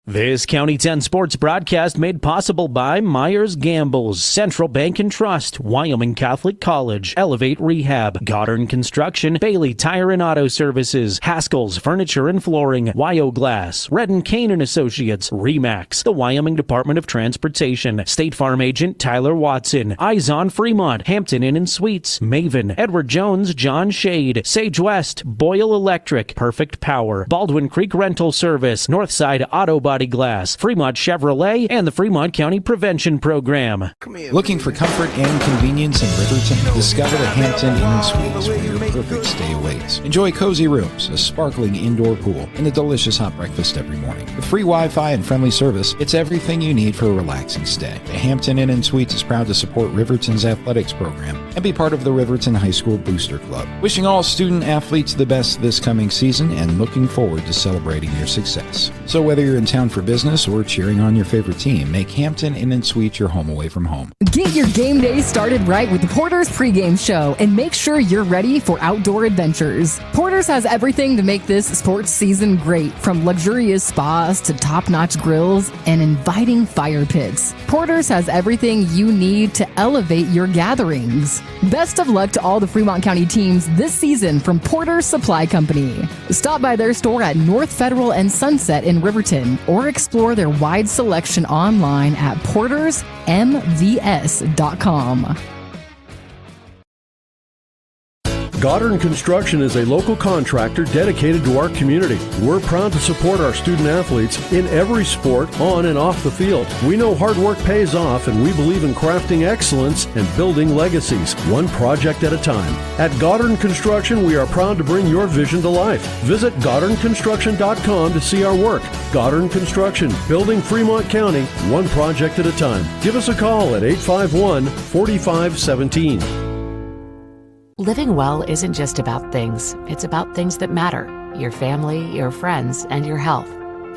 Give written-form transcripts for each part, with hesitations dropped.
This County 10 sports broadcast made possible by Myers Gambles, Central Bank and Trust, Wyoming Catholic College, Elevate Rehab, Goddard Construction, Bailey Tire and Auto Services, Haskell's Furniture and Flooring, Wyo Glass, Red & Kane and Associates, Remax, the Wyoming Department of Transportation, State Farm Agent Tyler Watson, Eyes on Fremont, Hampton Inn & Suites, Maven, Edward Jones, John Shade, Sage West, Boyle Electric, Perfect Power, Baldwin Creek Rental Service, Northside Auto Body Glass, Fremont Chevrolet, and the Fremont County Prevention Program. Looking for comfort and convenience in Riverton? Discover the Hampton Inn & Suites, where your perfect stay awaits. Enjoy cozy rooms, a sparkling indoor pool, and a delicious hot breakfast every morning. With free Wi-Fi and friendly service, it's everything you need for a relaxing stay. The Hampton Inn & Suites is proud to support Riverton's athletics program and be part of the Riverton High School Booster Club. Wishing all student athletes the best this coming season and looking forward to celebrating your success. So whether you're in town for business or cheering on your favorite team, make Hampton Inn & Suites your home away from home. Get your game day started right with the Porter's pregame show and make sure you're ready for outdoor adventures. Porter's has everything to make this sports season great, from luxurious spas to top-notch grills and inviting fire pits. Porter's has everything you need to elevate your gatherings. Best of luck to all the Fremont County teams this season from Porter's Supply Company. Stop by their store at North Federal and Sunset in Riverton or explore their wide selection online at portersmvs.com. Goddard Construction is a local contractor dedicated to our community. We're proud to support our student athletes in every sport, on and off the field. We know hard work pays off, and we believe in crafting excellence and building legacies, one project at a time. At Goddard Construction, we are proud to bring your vision to life. Visit GoddardConstruction.com to see our work. Goddard Construction, building Fremont County, one project at a time. Give us a call at 851-4517. Living well isn't just about things. It's about things that matter. Your family, your friends, and your health.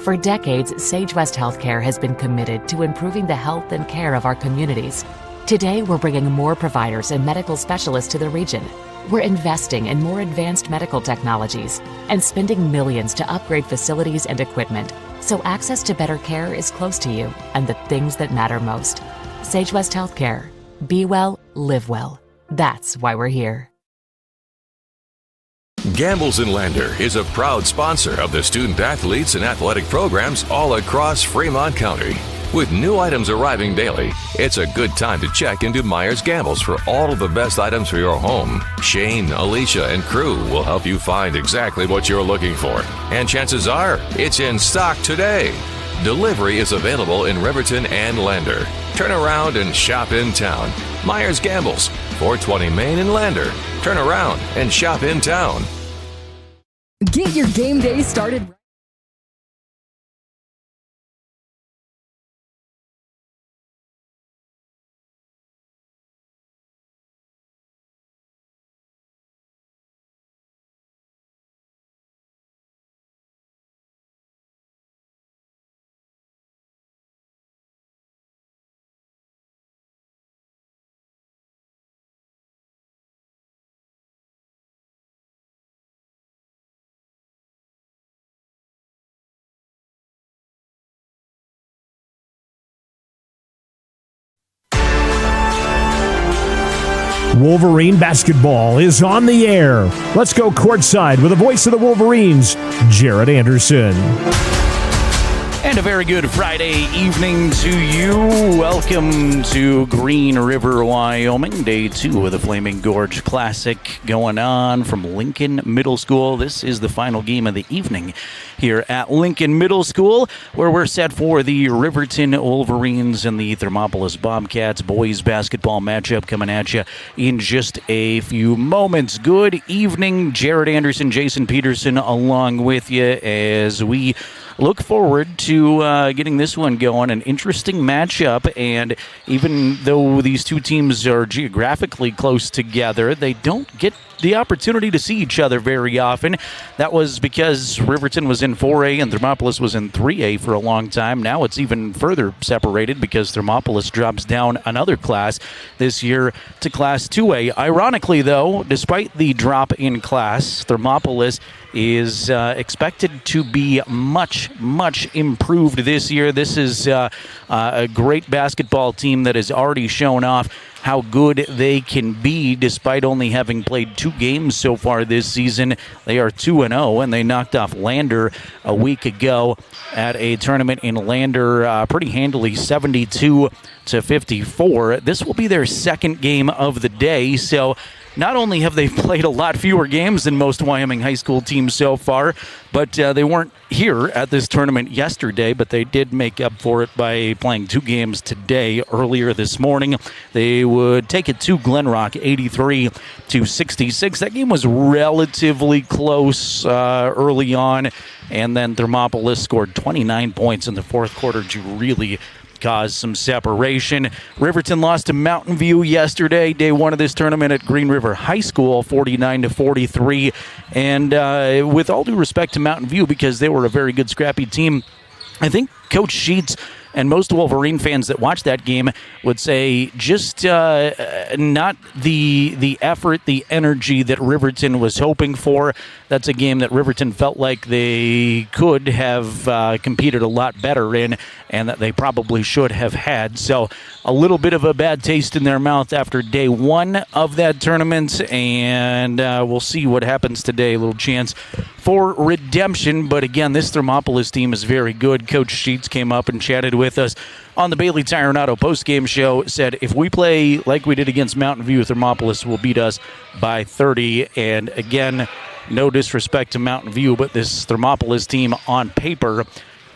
For decades, Sage West Healthcare has been committed to improving the health and care of our communities. Today, we're bringing more providers and medical specialists to the region. We're investing in more advanced medical technologies and spending millions to upgrade facilities and equipment, so access to better care is close to you and the things that matter most. Sage West Healthcare. Be well, live well. That's why we're here. Gambles & Lander is a proud sponsor of the student athletes and athletic programs all across Fremont County. With new items arriving daily, it's a good time to check into Myers Gambles for all of the best items for your home. Shane, Alicia, and crew will help you find exactly what you're looking for. And chances are, it's in stock today. Delivery is available in Riverton and Lander. Turn around and shop in town. Myers Gambles, 420 Main in Lander. Turn around and shop in town. Get your game day started. Wolverine basketball is on the air. Let's go courtside with the voice of the Wolverines, Jared Anderson. And a very good Friday evening to you. Welcome to Green River, Wyoming. Day 2 of the Flaming Gorge Classic going on from Lincoln Middle School. This is the final game of the evening here at Lincoln Middle School, where we're set for the Riverton Wolverines and the Thermopolis Bobcats boys basketball matchup coming at you in just a few moments. Good evening, Jared Anderson, Jason Peterson along with you as we look forward to getting this one going. An interesting matchup, and even though these two teams are geographically close together, they don't get the opportunity to see each other very often. That was because Riverton was in 4A and Thermopolis was in 3A for a long time. Now it's even further separated because Thermopolis drops down another class this year to Class 2A. Ironically, though, despite the drop in class, Thermopolis is expected to be much, much improved this year. This is a great basketball team that has already shown off how good they can be despite only having played 2 games so far this season. They are 2-0, and they knocked off Lander a week ago at a tournament in Lander pretty handily, 72-54. This will be their second game of the day, so not only have they played a lot fewer games than most Wyoming high school teams so far, but they weren't here at this tournament yesterday, but they did make up for it by playing 2 games today. Earlier this morning, they would take it to Glen Rock, 83-66. That game was relatively close early on, and then Thermopolis scored 29 points in the fourth quarter to really cause some separation. Riverton lost to Mountain View yesterday, day 1 of this tournament at Green River High School, 49-43. And with all due respect to Mountain View, because they were a very good, scrappy team, I think Coach Sheets and most Wolverine fans that watch that game would say just not the effort, the energy that Riverton was hoping for. That's a game that Riverton felt like they could have competed a lot better in, and that they probably should have had. So a little bit of a bad taste in their mouth after day 1 of that tournament, and we'll see what happens today. A little chance for redemption, but again, this Thermopolis team is very good. Coach Sheets came up and chatted with us on the Bailey Tire and Auto postgame show, said if we play like we did against Mountain View, Thermopolis will beat us by 30. And again, no disrespect to Mountain View, but this Thermopolis team on paper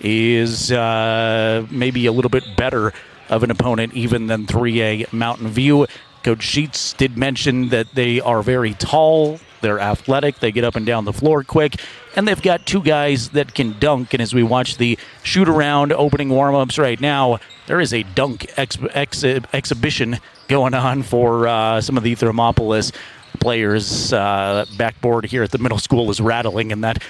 is maybe a little bit better of an opponent even than 3A Mountain View. Coach Sheets did mention that they are very tall, they're athletic, they get up and down the floor quick, and they've got 2 guys that can dunk. And as we watch the shoot-around opening warm-ups right now, there is a dunk exhibition going on for some of the Thermopolis players. Backboard here at the middle school is rattling, and that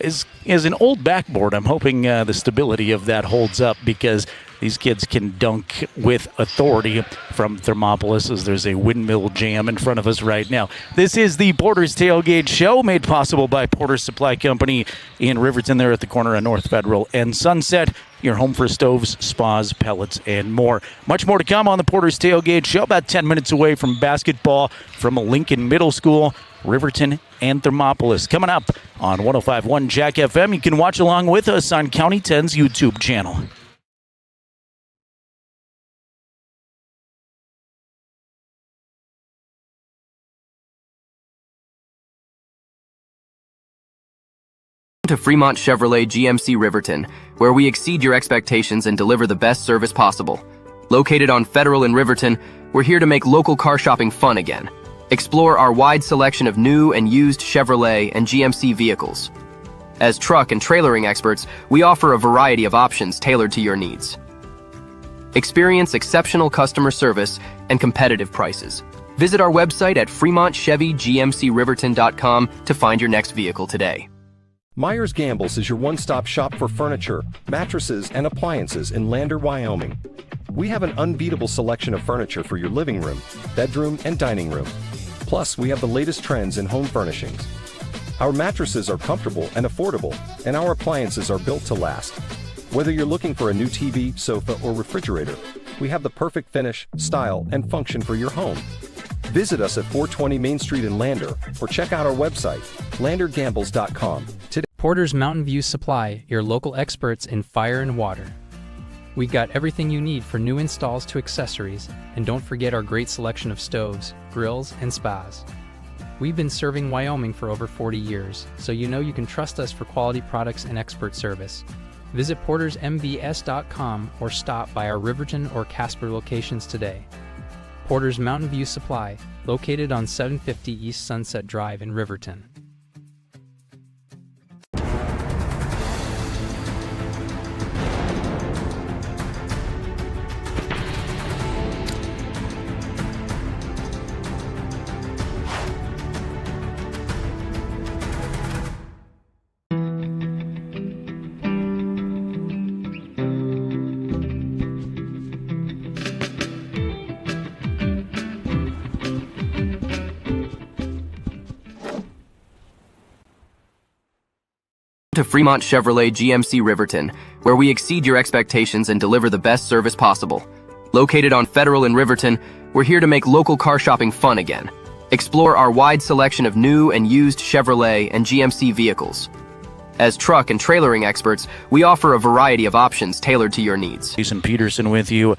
is an old backboard. I'm hoping the stability of that holds up, because these kids can dunk with authority from Thermopolis, as there's a windmill jam in front of us right now. This is the Porter's Tailgate Show, made possible by Porter's Supply Company in Riverton, there at the corner of North Federal and Sunset. Your home for stoves, spas, pellets, and more. Much more to come on the Porter's Tailgate Show, about 10 minutes away from basketball from Lincoln Middle School, Riverton, and Thermopolis. Coming up on 105.1 Jack FM. You can watch along with us on County 10's YouTube channel. To Fremont Chevrolet GMC Riverton, where we exceed your expectations and deliver the best service possible. Located on Federal in Riverton, we're here to make local car shopping fun again. Explore our wide selection of new and used Chevrolet and GMC vehicles. As truck and trailering experts, we offer a variety of options tailored to your needs. Experience exceptional customer service and competitive prices. Visit our website at FremontChevyGMCRiverton.com to find your next vehicle today. Myers Gambles is your one-stop shop for furniture, mattresses, and appliances in Lander, Wyoming. We have an unbeatable selection of furniture for your living room, bedroom, and dining room. Plus, we have the latest trends in home furnishings. Our mattresses are comfortable and affordable, and our appliances are built to last. Whether you're looking for a new TV, sofa, or refrigerator, we have the perfect finish, style, and function for your home. Visit us at 420 Main Street in Lander, or check out our website, landergambles.com. Today. Porter's Mountain View Supply, your local experts in fire and water. We got everything you need for new installs to accessories, and don't forget our great selection of stoves, grills, and spas. We've been serving Wyoming for over 40 years, so you know you can trust us for quality products and expert service. Visit portersmbs.com or stop by our Riverton or Casper locations today. Porter's Mountain View Supply, located on 750 East Sunset Drive in Riverton. To Fremont Chevrolet GMC Riverton, where we exceed your expectations and deliver the best service possible. Located on Federal in Riverton, we're here to make local car shopping fun again. Explore our wide selection of new and used Chevrolet and GMC vehicles. As truck and trailering experts, we offer a variety of options tailored to your needs. Jason Peterson with you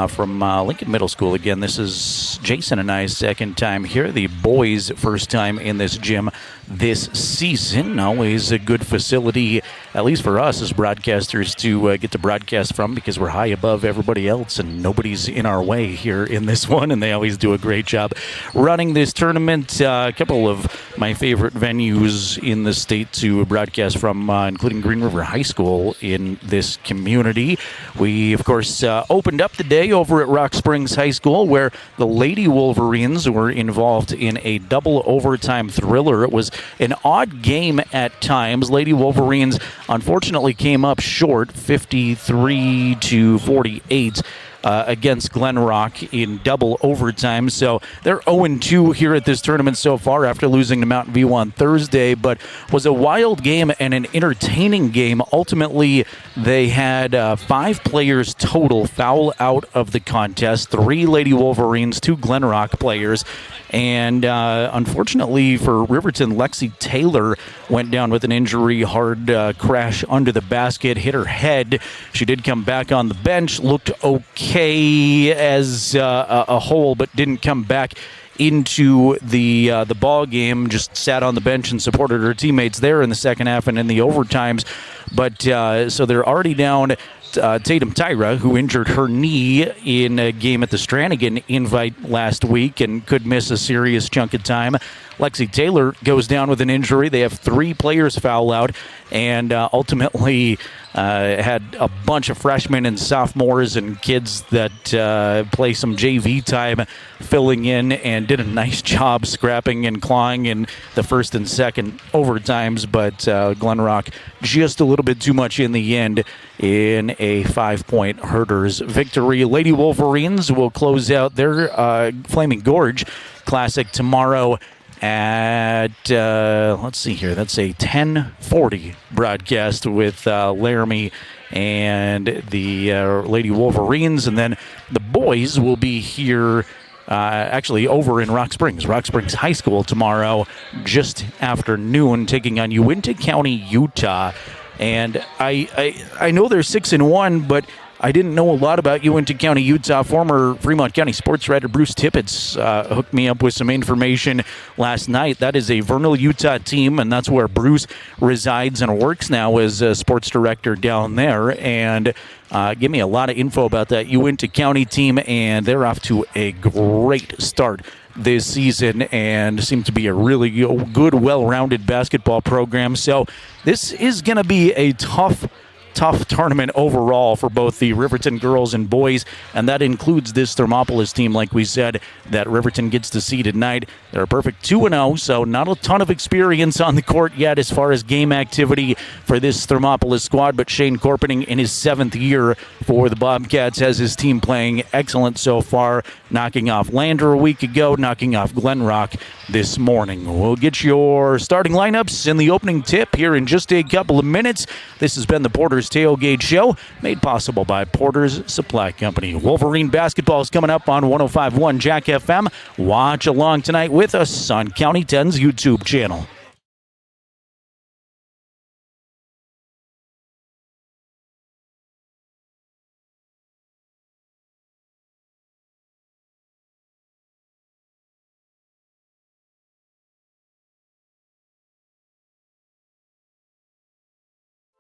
from Lincoln Middle School. Again, this is Jason and I's second time here. The boys' first time in this gym this season. Always a good facility, at least for us as broadcasters, to get to broadcast from, because we're high above everybody else and nobody's in our way here in this one, and they always do a great job running this tournament. A couple of my favorite venues in the state to broadcast from, including Green River High School in this community. We, of course, opened up the day over at Rock Springs High School, where the Lady Wolverines were involved in a double overtime thriller. It was an odd game at times. Lady Wolverines unfortunately came up short, 53-48. Against Glen Rock in double overtime. So they're 0-2 here at this tournament so far after losing to Mountain View on Thursday, but was a wild game and an entertaining game. Ultimately, they had 5 players total foul out of the contest, 3 Lady Wolverines, 2 Glen Rock players. And unfortunately for Riverton, Lexi Taylor went down with an injury, hard crash under the basket, hit her head. She did come back on the bench, looked okay as a whole, but didn't come back into the ball game. Just sat on the bench and supported her teammates there in the second half and in the overtimes. But so they're already down. Tatum Tyra, who injured her knee in a game at the Stranigan Invite last week and could miss a serious chunk of time. Lexi Taylor goes down with an injury. They have 3 players foul out, and ultimately had a bunch of freshmen and sophomores and kids that play some JV time filling in, and did a nice job scrapping and clawing in the first and second overtimes, but Glen Rock just a little bit too much in the end in a 5-point Herders victory. Lady Wolverines will close out their Flaming Gorge Classic tomorrow at, let's see here, that's a 10:40 broadcast with Laramie and the Lady Wolverines, and then the boys will be here actually over in Rock Springs High School tomorrow just after noon, taking on Uinta County, Utah. And I know they're 6-1, but I didn't know a lot about Uinta County, Utah. Former Fremont County sports writer Bruce Tippett hooked me up with some information last night. That is a Vernal, Utah team, and that's where Bruce resides and works now as a sports director down there. And give me a lot of info about that Uinta County team, and they're off to a great start this season and seem to be a really good, well-rounded basketball program. So this is going to be a tough tournament overall for both the Riverton girls and boys, and that includes this Thermopolis team, like we said, that Riverton gets to see tonight. They're a perfect 2-0, so not a ton of experience on the court yet as far as game activity for this Thermopolis squad, but Shane Corpening in his 7th year for the Bobcats has his team playing excellent so far, knocking off Lander a week ago, knocking off Glen Rock this morning. We'll get your starting lineups in the opening tip here in just a couple of minutes. This has been the Porter's Tailgate Show, made possible by Porter's Supply Company. Wolverine basketball is coming up on 105.1 Jack FM. Watch along tonight with us on County 10's YouTube channel.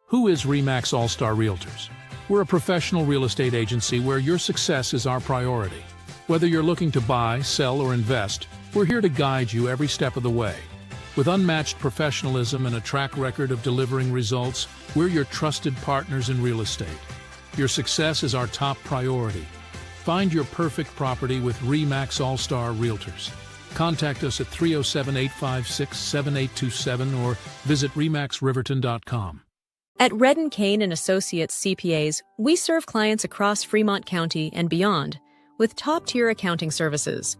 Who is RE/MAX All-Star Realtors? We're a professional real estate agency where your success is our priority. Whether you're looking to buy, sell, or invest, we're here to guide you every step of the way. With unmatched professionalism and a track record of delivering results, we're your trusted partners in real estate. Your success is our top priority. Find your perfect property with RE/MAX All-Star Realtors. Contact us at 307-856-7827 or visit remaxriverton.com. At Redden Kane & Associates CPAs, we serve clients across Fremont County and beyond with top-tier accounting services.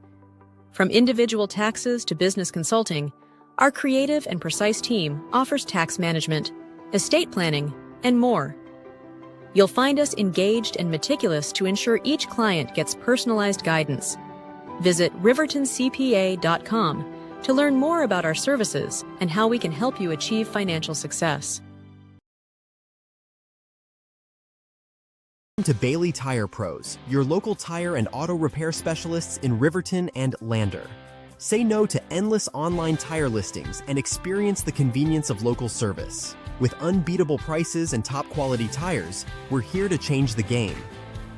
From individual taxes to business consulting, our creative and precise team offers tax management, estate planning, and more. You'll find us engaged and meticulous to ensure each client gets personalized guidance. Visit rivertoncpa.com to learn more about our services and how we can help you achieve financial success. Welcome to Bailey Tire Pros, your local tire and auto repair specialists in Riverton and Lander. Say no to endless online tire listings and experience the convenience of local service. With unbeatable prices and top quality tires, we're here to change the game.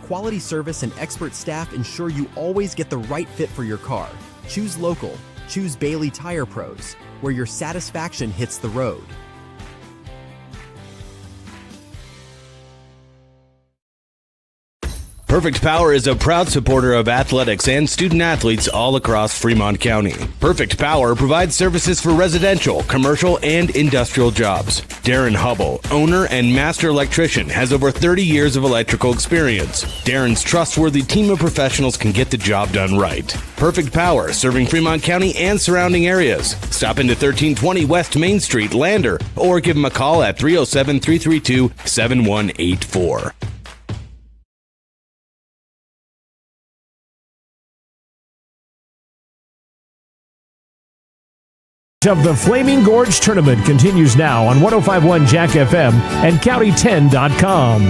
Quality service and expert staff ensure you always get the right fit for your car. Choose local. Choose Bailey Tire Pros, where your satisfaction hits the road. Perfect Power is a proud supporter of athletics and student athletes all across Fremont County. Perfect Power provides services for residential, commercial, and industrial jobs. Darren Hubble, owner and master electrician, has over 30 years of electrical experience. Darren's trustworthy team of professionals can get the job done right. Perfect Power, serving Fremont County and surrounding areas. Stop into 1320 West Main Street, Lander, or give him a call at 307-332-7184. Of the Flaming Gorge Tournament continues now on 105.1 Jack FM and County10.com.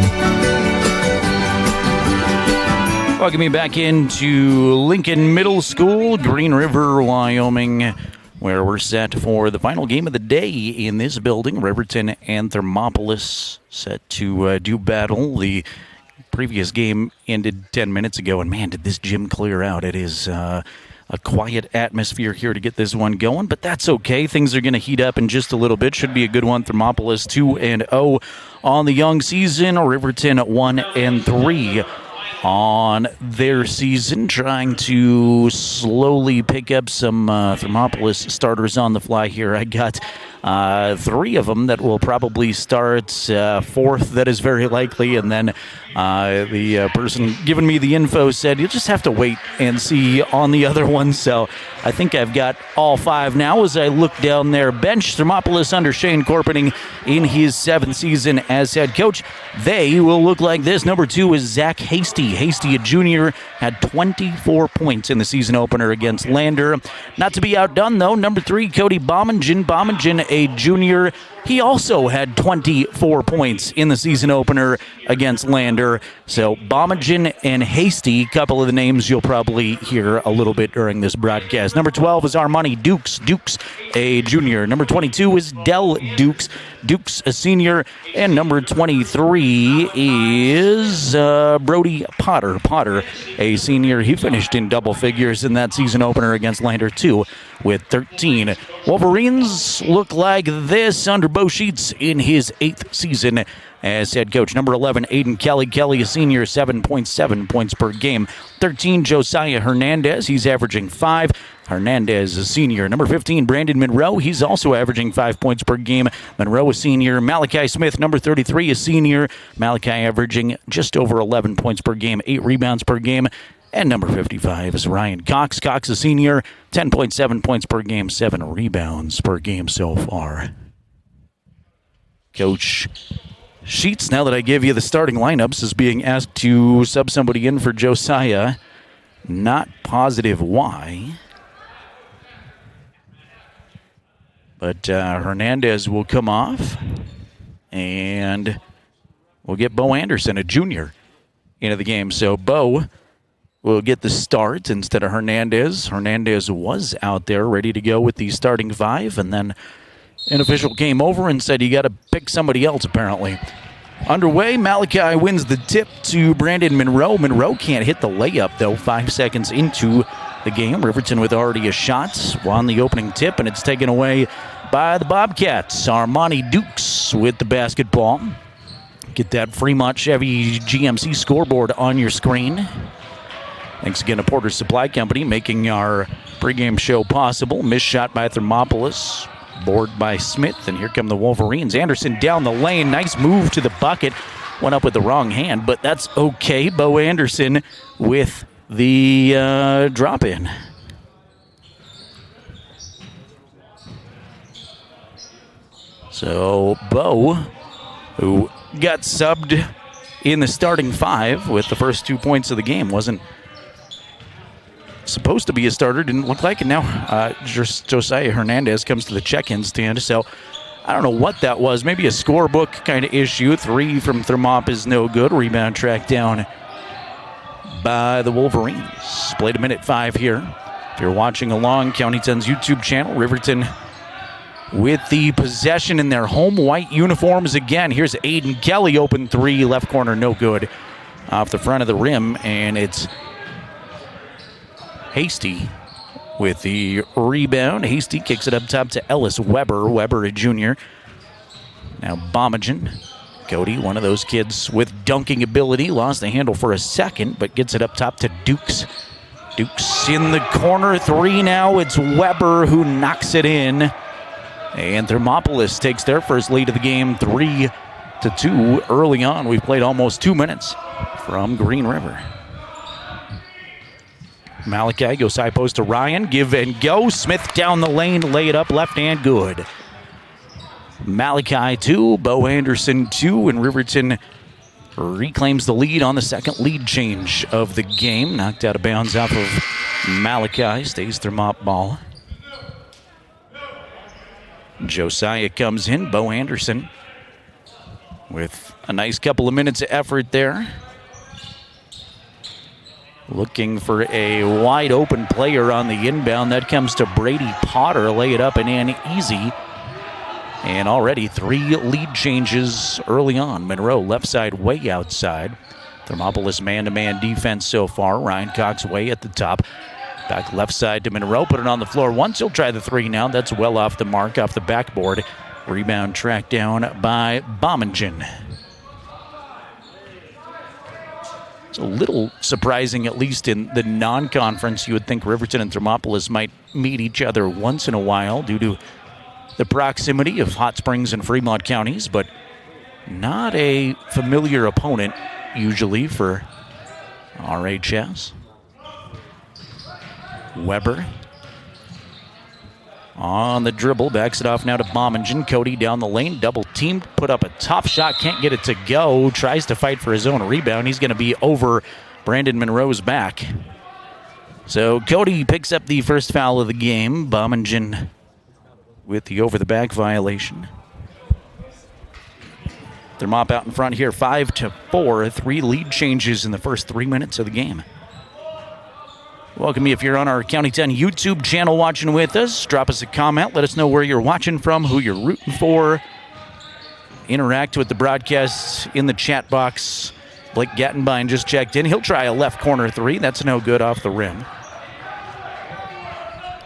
Welcome me back into Lincoln Middle School, Green River, Wyoming, where we're set for the final game of the day in this building. Riverton and Thermopolis set to do battle. The previous game ended 10 minutes ago, and man, did this gym clear out. It is a quiet atmosphere here to get this one going, but that's okay. Things are going to heat up in just a little bit. Should be a good one. Thermopolis 2-0 on the young season. Riverton 1-3 on their season, trying to slowly pick up some Thermopolis starters on the fly here. I got three of them that will probably start, fourth that is very likely, and then the person giving me the info said you'll just have to wait and see on the other one. So I think I've got all five now as I look down their bench. Thermopolis under Shane Corpening in his 7th season as head coach. They will look like this. Number 2 is Zach Hasty. Hasty, a junior, had 24 points in the season opener against Lander. Not to be outdone, though, number 3, Cody Bommingen, a junior. He also had 24 points in the season opener against Lander. So Bommingen and Hasty, a couple of the names you'll probably hear a little bit during this broadcast. Number 12 is Armani Dukes, a junior. Number 22 is Dell Dukes, a senior. And number 23 is Brody Potter, a senior. He finished in double figures in that season opener against Lander 2 with 13. Wolverines look like this under Bo Sheets in his 8th season as head coach. Number 11, Aiden Kelly, a senior, 7.7 points per game. 13, Josiah Hernandez, he's averaging 5. Hernandez, a senior. Number 15, Brandon Monroe, he's also averaging 5 points per game. Monroe, a senior. Malachi Smith, number 33, a senior. Malachi averaging just over 11 points per game, 8 rebounds per game. And number 55 is Ryan Cox. Cox, a senior, 10.7 points per game, 7 rebounds per game so far. Coach Sheets, now that I give you the starting lineups, is being asked to sub somebody in for Josiah. Not positive why. But Hernandez will come off. And we'll get Bo Anderson, a junior, into the game. So Bo will get the start instead of Hernandez. Hernandez was out there ready to go with the starting 5. And then an official came over and said you got to pick somebody else, apparently. Underway, Malachi wins the tip to Brandon Monroe. Monroe can't hit the layup, though, 5 seconds into the game. Riverton with already a shot on the opening tip, and it's taken away by the Bobcats. Armani Dukes with the basketball. Get that Fremont Chevy GMC scoreboard on your screen. Thanks again to Porter's Supply Company making our pregame show possible. Missed shot by Thermopolis. Board by Smith, and here come the Wolverines. Anderson down the lane. Nice move to the bucket. Went up with the wrong hand, but that's okay. Bo Anderson with the drop-in. So Bo, who got subbed in the starting five with the first 2 points of the game, wasn't supposed to be a starter, didn't look like it. Now Josiah Hernandez comes to the check-in stand. So I don't know what that was. Maybe a scorebook kind of issue. 3 from Thermop is no good. Rebound tracked down by the Wolverines. Played a minute 5 here. If you're watching along, County 10's YouTube channel, Riverton with the possession in their home white uniforms again. Here's Aiden Kelly, open 3, left corner, no good. Off the front of the rim, and it's Hasty with the rebound. Hasty kicks it up top to Ellis Weber. Weber, a junior. Now Bomagen. Cody, one of those kids with dunking ability, lost the handle for a second, but gets it up top to Dukes. Dukes in the corner, 3 now. It's Weber who knocks it in. And Thermopolis takes their first lead of the game, 3-2 early on. We've played almost 2 minutes from Green River. Malachi goes high post to Ryan. Give and go. Smith down the lane. Lay it up. Left hand. Good. Malachi 2. Bo Anderson 2. And Riverton reclaims the lead on the second lead change of the game. Knocked out of bounds off of Malachi. Stays Thermop ball. Josiah comes in. Bo Anderson with a nice couple of minutes of effort there. Looking for a wide open player on the inbound. That comes to Brady Potter. Lay it up and in easy. And already 3 lead changes early on. Monroe left side way outside. Thermopolis man-to-man defense so far. Ryan Cox way at the top. Back left side to Monroe. Put it on the floor once. He'll try the 3 now. That's well off the mark, off the backboard. Rebound tracked down by Bomagen. It's a little surprising, at least in the non-conference. You would think Riverton and Thermopolis might meet each other once in a while due to the proximity of Hot Springs and Fremont counties, but not a familiar opponent usually for RHS. Weber on the dribble, backs it off now to Bomagen. Cody down the lane, double teamed, put up a tough shot, can't get it to go, tries to fight for his own rebound. He's going to be over Brandon Monroe's back. So Cody picks up the first foul of the game. Bomagen with the over-the-back violation. Thermop out in front here, 5-4, 3 lead changes in the first 3 minutes of the game. Welcome if you're on our County 10 YouTube channel watching with us. Drop us a comment. Let us know where you're watching from, who you're rooting for. Interact with the broadcasts in the chat box. Blake Gattenbein just checked in. He'll try a left corner 3. That's no good off the rim.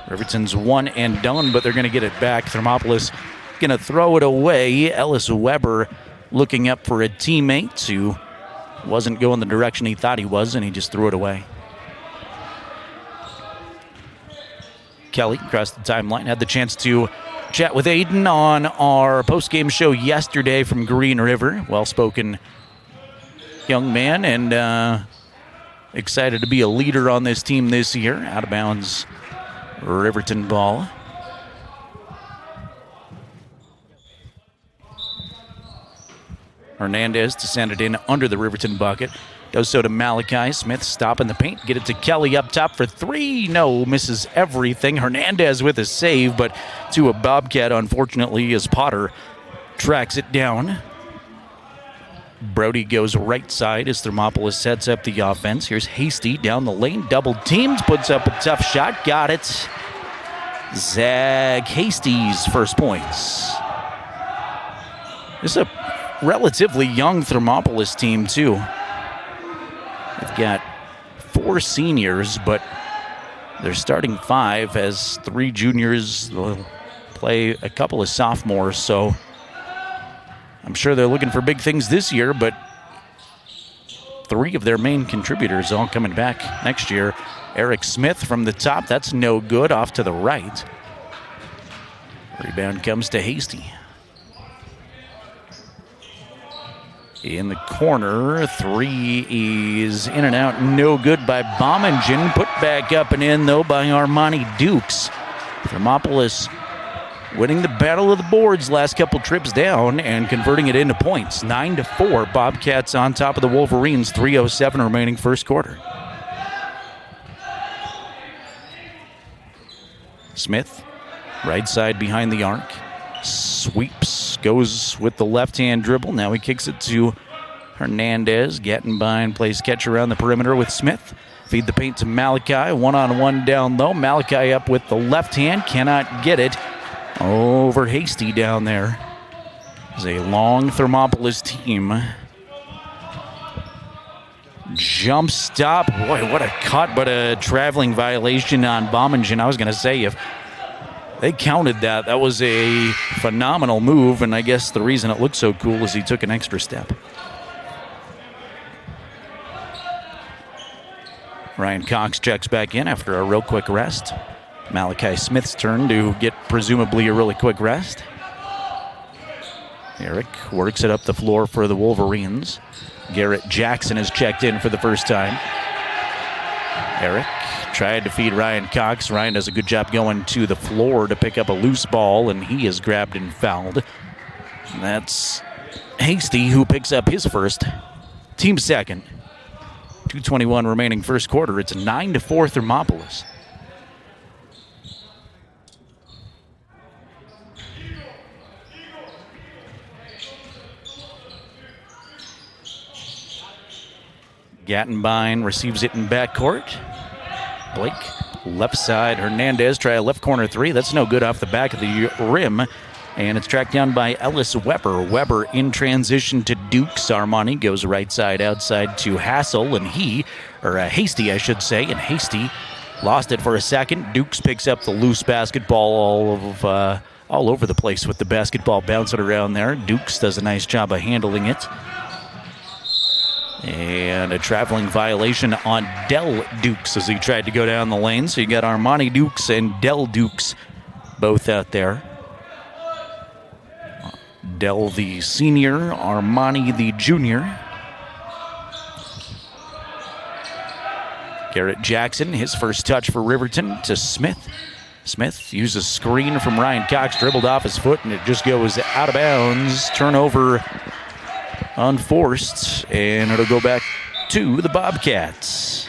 Riverton's one and done, but they're going to get it back. Thermopolis going to throw it away. Ellis Weber looking up for a teammate who wasn't going the direction he thought he was, and he just threw it away. Kelly across the timeline had the chance to chat with Aiden on our post-game show yesterday from Green River. Well-spoken young man and excited to be a leader on this team this year. Out of bounds, Riverton ball. Hernandez to send it in under the Riverton bucket. Does so to Malachi. Smith stopping the paint. Get it to Kelly up top for 3. No, misses everything. Hernandez with a save, but to a Bobcat, unfortunately, as Potter tracks it down. Brody goes right side as Thermopolis sets up the offense. Here's Hasty down the lane. Double teamed. Puts up a tough shot. Got it. Zach Hasty's first points. This is a relatively young Thermopolis team, too. They've got 4 seniors, but their starting 5 has 3 juniors. They'll play a couple of sophomores, so I'm sure they're looking for big things this year, but 3 of their main contributors all coming back next year. Eric Smith from the top. That's no good. Off to the right. Rebound comes to Hasty. In the corner, 3 is in and out, no good by Bomagen. Put back up and in, though, by Armani Dukes. Thermopolis winning the battle of the boards last couple trips down and converting it into points. 9-4, Bobcats on top of the Wolverines. 3:07 remaining first quarter. Smith, right side behind the arc. Sweeps, goes with the left-hand dribble. Now he kicks it to Hernandez. Gattenbein plays catch around the perimeter with Smith. Feed the paint to Malachi. One-on-one down low. Malachi up with the left hand. Cannot get it. Over Hasty down there. It's a long Thermopolis team. Jump stop. Boy, what a cut, but a traveling violation on Bommingen. I was going to say, if they counted that, that was a phenomenal move, and I guess the reason it looked so cool is he took an extra step. Ryan Cox checks back in after a real quick rest. Malachi Smith's turn to get presumably a really quick rest. Eric works it up the floor for the Wolverines. Garrett Jackson has checked in for the first time. Eric tried to feed Ryan Cox. Ryan does a good job going to the floor to pick up a loose ball, and he is grabbed and fouled. And that's Hasty, who picks up his first, team second. 2:21 remaining first quarter. It's 9-4 Thermopolis. Gattenbein receives it in backcourt. Blake, left side. Hernandez try a left corner three. That's no good off the back of the rim. And it's tracked down by Ellis Weber. Weber in transition to Dukes. Armani goes right side outside to Hassel, and Hasty, I should say. And Hasty lost it for a second. Dukes picks up the loose basketball all over the place with the basketball bouncing around there. Dukes does a nice job of handling it. And a traveling violation on Del Dukes as he tried to go down the lane. So you got Armani Dukes and Del Dukes both out there. Del the senior, Armani the junior. Garrett Jackson, his first touch for Riverton to Smith. Smith uses screen from Ryan Cox, dribbled off his foot, and it just goes out of bounds. Turnover unforced, and it'll go back to the Bobcats.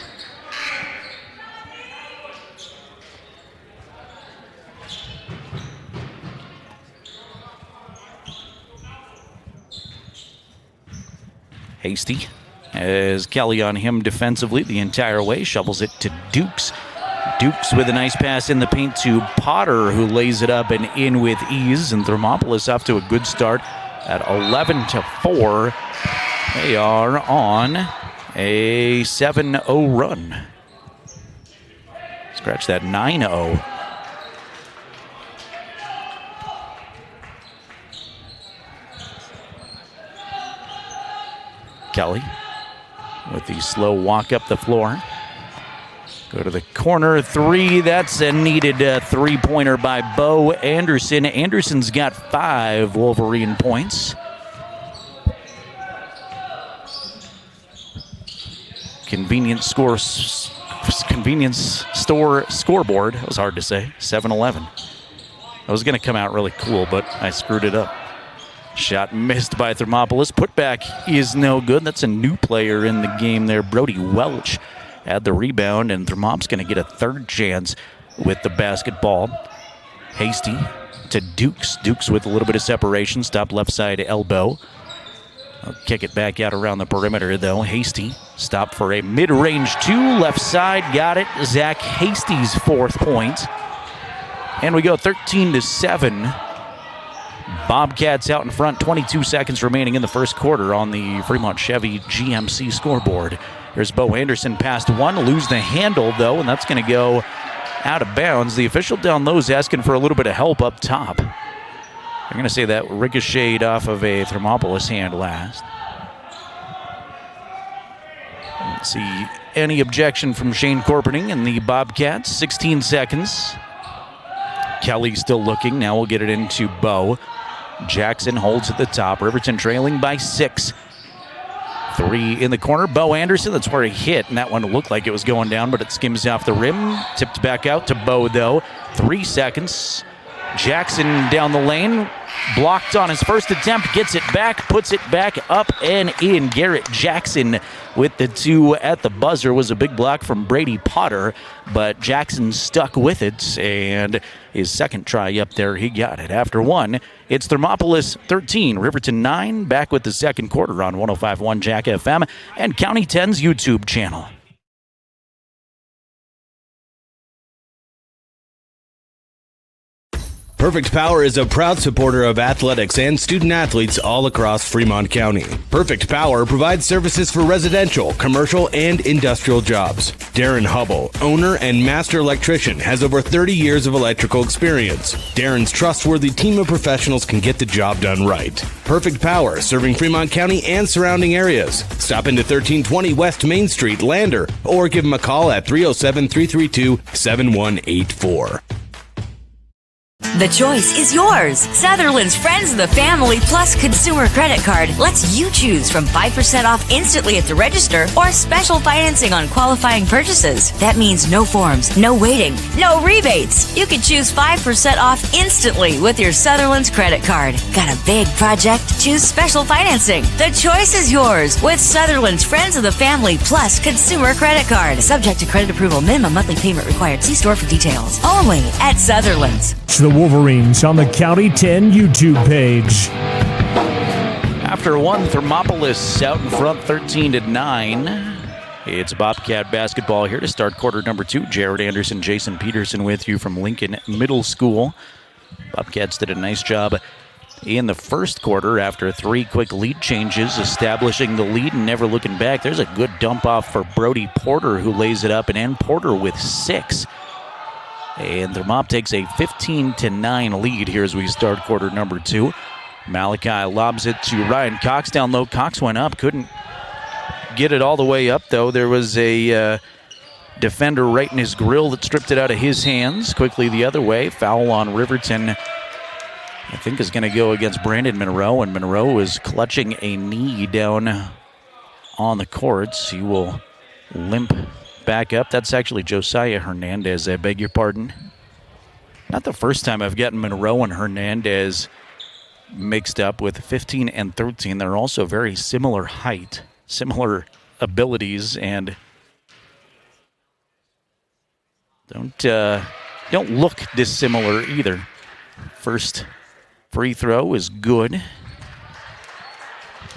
Hasty has Kelly on him defensively the entire way, shovels it to Dukes. Dukes with a nice pass in the paint to Potter, who lays it up and in with ease, and Thermopolis off to a good start at 11-4. They are on a 7-0 run. Scratch that, 9-0. Kelly with the slow walk up the floor. Go to the corner three. That's a needed three-pointer by Bo Anderson. Anderson's got 5 Wolverine points. Convenience store scoreboard. That was hard to say. 7-11. I was going to come out really cool, but I screwed it up. Shot missed by Thermopolis. Putback is no good. That's a new player in the game there. Brody Welch had the rebound, and Thermop's going to get a third chance with the basketball. Hasty to Dukes. Dukes with a little bit of separation. Stop left side elbow. I'll kick it back out around the perimeter, though. Hasty stop for a mid-range 2. Left side, got it. Zach Hasty's 4th point. And we go 13-7. Bobcats out in front, 22 seconds remaining in the first quarter on the Fremont Chevy GMC scoreboard. Here's Bo Anderson past one, lose the handle though, and that's going to go out of bounds. The official down low is asking for a little bit of help up top. I'm going to say that ricocheted off of a Thermopolis hand last. Let's see any objection from Shane Corpening and the Bobcats. 16 seconds. Kelly still looking. Now we'll get it into Bo. Jackson holds at the top. Riverton trailing by 6. 3 in the corner. Bo Anderson, that's where he hit, and that one looked like it was going down, but it skims off the rim. Tipped back out to Bo, though. 3 seconds. Jackson down the lane, blocked on his first attempt, gets it back, puts it back up and in. Garrett Jackson with the 2 at the buzzer. Was a big block from Brady Potter, but Jackson stuck with it, and his second try up there, he got it. After 1, it's Thermopolis 13, Riverton 9. Back with the second quarter on 105.1 Jack FM and County 10's YouTube channel. Perfect Power is a proud supporter of athletics and student athletes all across Fremont County. Perfect Power provides services for residential, commercial, and industrial jobs. Darren Hubble, owner and master electrician, has over 30 years of electrical experience. Darren's trustworthy team of professionals can get the job done right. Perfect Power, serving Fremont County and surrounding areas. Stop into 1320 West Main Street, Lander, or give them a call at 307-332-7184. The choice is yours. Sutherland's Friends of the Family Plus Consumer Credit Card lets you choose from 5% off instantly at the register or special financing on qualifying purchases. That means no forms, no waiting, no rebates. You can choose 5% off instantly with your Sutherland's credit card. Got a big project? Choose special financing. The choice is yours with Sutherland's Friends of the Family Plus Consumer Credit Card. Subject to credit approval. Minimum monthly payment required. See store for details. Only at Sutherland's. It's the Wolverines on the County 10 YouTube page. After 1, Thermopolis out in front 13-9. It's Bobcat basketball here to start quarter number 2. Jared Anderson, Jason Peterson with you from Lincoln Middle School. Bobcats did a nice job in the first quarter after 3 quick lead changes, establishing the lead and never looking back. There's a good dump off for Brody Porter, who lays it up and in. Porter with 6. And Thermop takes a 15-9 lead here as we start quarter number 2. Malachi lobs it to Ryan Cox down low. Cox went up, couldn't get it all the way up, though. There was a defender right in his grill that stripped it out of his hands. Quickly the other way. Foul on Riverton, I think, is going to go against Brandon Monroe, and Monroe is clutching a knee down on the courts. He will limp back up. That's actually Josiah Hernandez, I beg your pardon. Not the first time I've gotten Monroe and Hernandez mixed up with 15 and 13. They're also very similar height, similar abilities, and don't look dissimilar either. First free throw is good.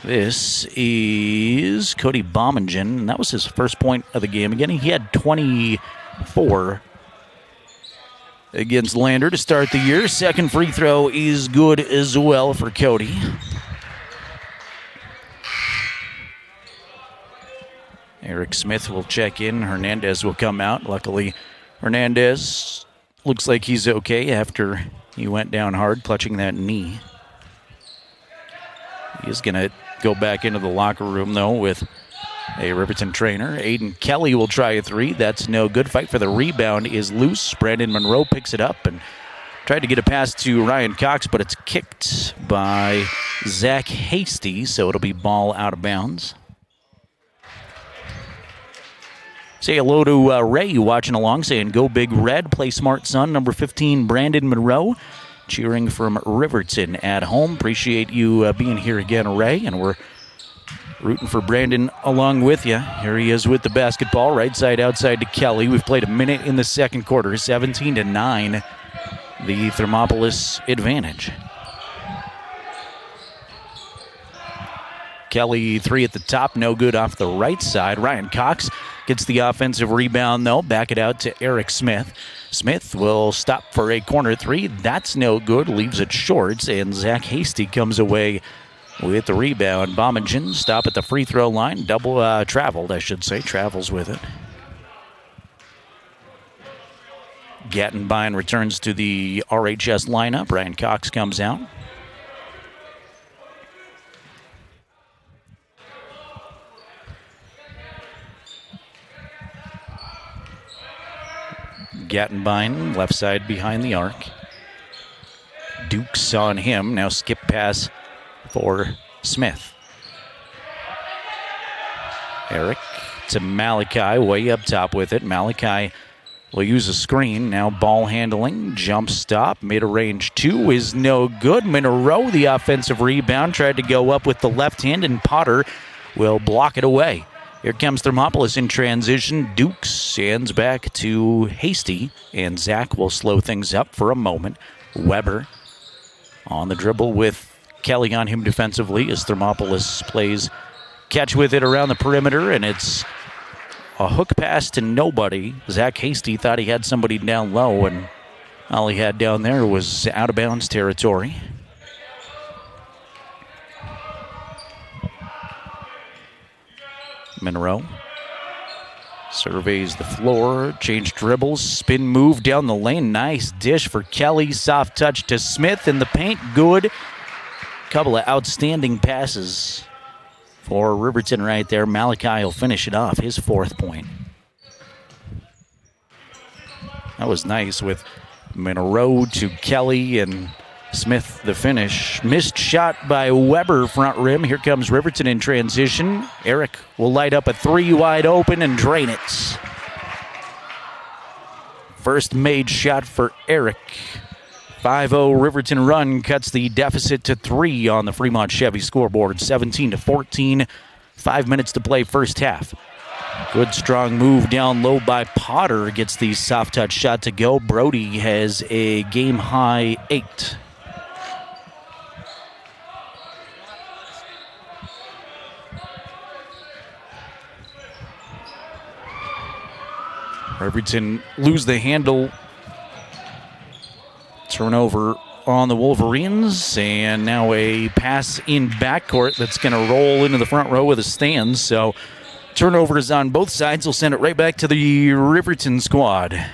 This is Cody Bommingen, and that was his first point of the game. Again, he had 24 against Lander to start the year. Second free throw is good as well for Cody. Eric Smith will check in. Hernandez will come out. Luckily, Hernandez looks like he's okay after he went down hard, clutching that knee. He is going to go back into the locker room, though, with a Riverton trainer. Aiden Kelly will try a 3. That's no good. Fight for the rebound is loose. Brandon Monroe picks it up and tried to get a pass to Ryan Cox, but it's kicked by Zach Hasty, so it'll be ball out of bounds. Say hello to Ray watching along, saying go Big Red, play smart son. Number 15, Brandon Monroe, cheering from Riverton at home. Appreciate you being here again, Ray, and we're rooting for Brandon along with you. Here he is with the basketball, right side outside to Kelly. We've played a minute in the second quarter, 17-9, the Thermopolis advantage. Kelly 3 at the top, no good off the right side. Ryan Cox gets the offensive rebound, though. Back it out to Eric Smith. Smith will stop for a corner 3. That's no good. Leaves it short, and Zach Hasty comes away with the rebound. Bommingen stop at the free throw line. Travels with it. Gattenbein returns to the RHS lineup. Ryan Cox comes out. Gattenbein, left side behind the arc. Dukes on him. Now skip pass for Smith. Eric to Malachi, way up top with it. Malachi will use a screen. Now ball handling, jump stop, mid-range 2 is no good. Monroe, the offensive rebound, tried to go up with the left hand, and Potter will block it away. Here comes Thermopolis in transition. Dukes hands back to Hasty, and Zach will slow things up for a moment. Weber on the dribble with Kelly on him defensively as Thermopolis plays catch with it around the perimeter, and it's a hook pass to nobody. Zach Hasty thought he had somebody down low, and all he had down there was out of bounds territory. Monroe surveys the floor, change dribbles, spin move down the lane. Nice dish for Kelly. Soft touch to Smith in the paint. Good. Couple of outstanding passes for Riverton right there. Malachi will finish it off, his 4th point. That was nice with Monroe to Kelly and Smith the finish. Missed shot by Weber, front rim. Here comes Riverton in transition. Eric will light up a 3 wide open and drain it. First made shot for Eric. 5-0 Riverton run cuts the deficit to 3 on the Fremont Chevy scoreboard. 17-14. 5 minutes to play first half. Good strong move down low by Potter. Gets the soft touch shot to go. Brody has a game high 8. Riverton lose the handle. Turnover on the Wolverines, and now a pass in backcourt that's going to roll into the front row of the stands. So turnovers on both sides will send it right back to the Riverton squad.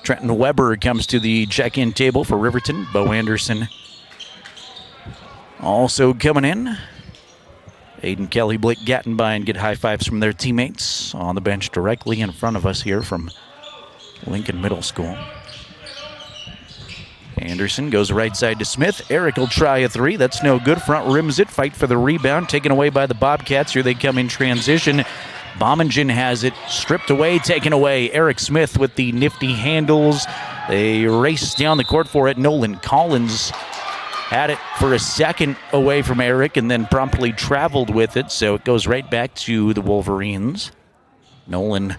Trenton Weber comes to the check-in table for Riverton. Bo Anderson also coming in. Aiden Kelly, Blake Gattenbein get high fives from their teammates on the bench directly in front of us here from Lincoln Middle School. Anderson goes right side to Smith. Eric will try a 3. That's no good. Front rims it. Fight for the rebound. Taken away by the Bobcats. Here they come in transition. Bommingen has it. Stripped away, taken away. Eric Smith with the nifty handles. They race down the court for it. Nolan Collins had it for a second away from Eric and then promptly traveled with it, so it goes right back to the Wolverines. Nolan,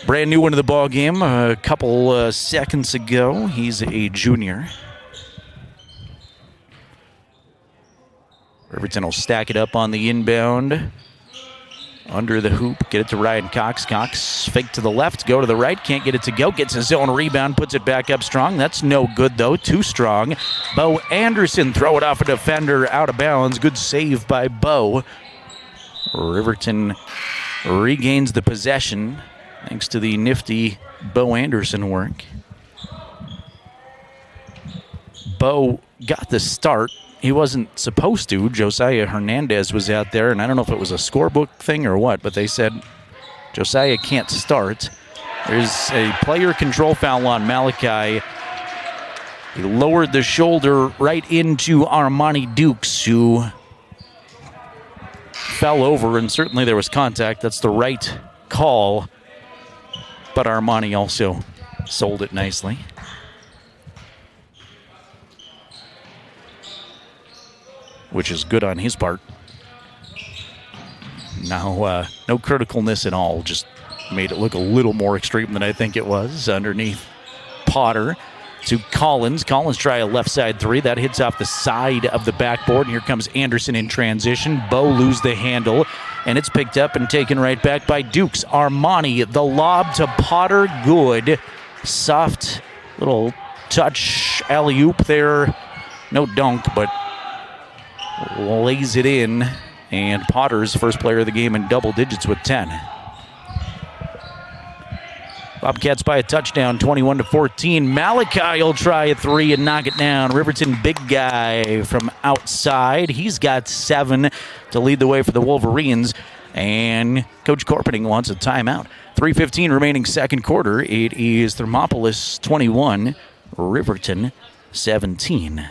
brand new into the ball game a couple seconds ago. He's a junior. Riverton will stack it up on the inbound. Under the hoop, get it to Ryan Cox. Cox fake to the left, go to the right, can't get it to go. Gets his own rebound, puts it back up strong. That's no good, though, too strong. Bo Anderson throw it off a defender, out of bounds. Good save by Bo. Riverton regains the possession thanks to the nifty Bo Anderson work. Bo got the start. He wasn't supposed to. Josiah Hernandez was out there, and I don't know if it was a scorebook thing or what, but they said Josiah can't start. There's a player control foul on Malachi. He lowered the shoulder right into Armani Dukes, who fell over, and certainly there was contact. That's the right call, but Armani also sold it nicely. Which is good on his part. Now, no criticalness at all. Just made it look a little more extreme than I think it was. Underneath Potter to Collins. Collins try a left side 3. That hits off the side of the backboard. And here comes Anderson in transition. Bo lose the handle. And it's picked up and taken right back by Dukes. Armani, the lob to Potter. Good. Soft little touch alley-oop there. No dunk, but lays it in, and Potter's first player of the game in double digits with 10. Bobcats by a touchdown, 21-14. Malachi will try a 3 and knock it down. Riverton, big guy from outside. He's got 7 to lead the way for the Wolverines, and Coach Corpening wants a timeout. 3:15 remaining second quarter. It is Thermopolis 21, Riverton 17.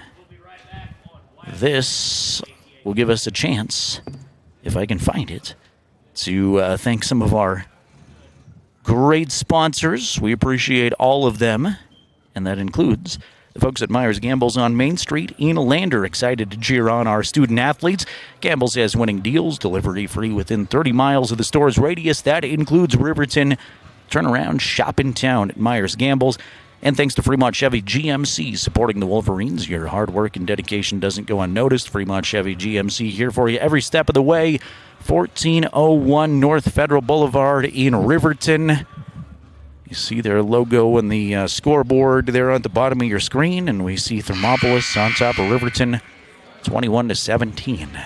This will give us a chance if I can find it, to thank some of our great sponsors. We appreciate all of them, and that includes the folks at Myers Gambles on Main Street. Ina Lander excited to cheer on our student athletes. Gambles has winning deals, delivery free within 30 miles of the store's radius. That includes Riverton. Turn around, shop in town at Myers Gambles. And thanks to Fremont Chevy GMC supporting the Wolverines. Your hard work and dedication doesn't go unnoticed. Fremont Chevy GMC here for you every step of the way. 1401 North Federal Boulevard in Riverton. You see their logo on the scoreboard there at the bottom of your screen, and we see Thermopolis on top of Riverton, 21-17.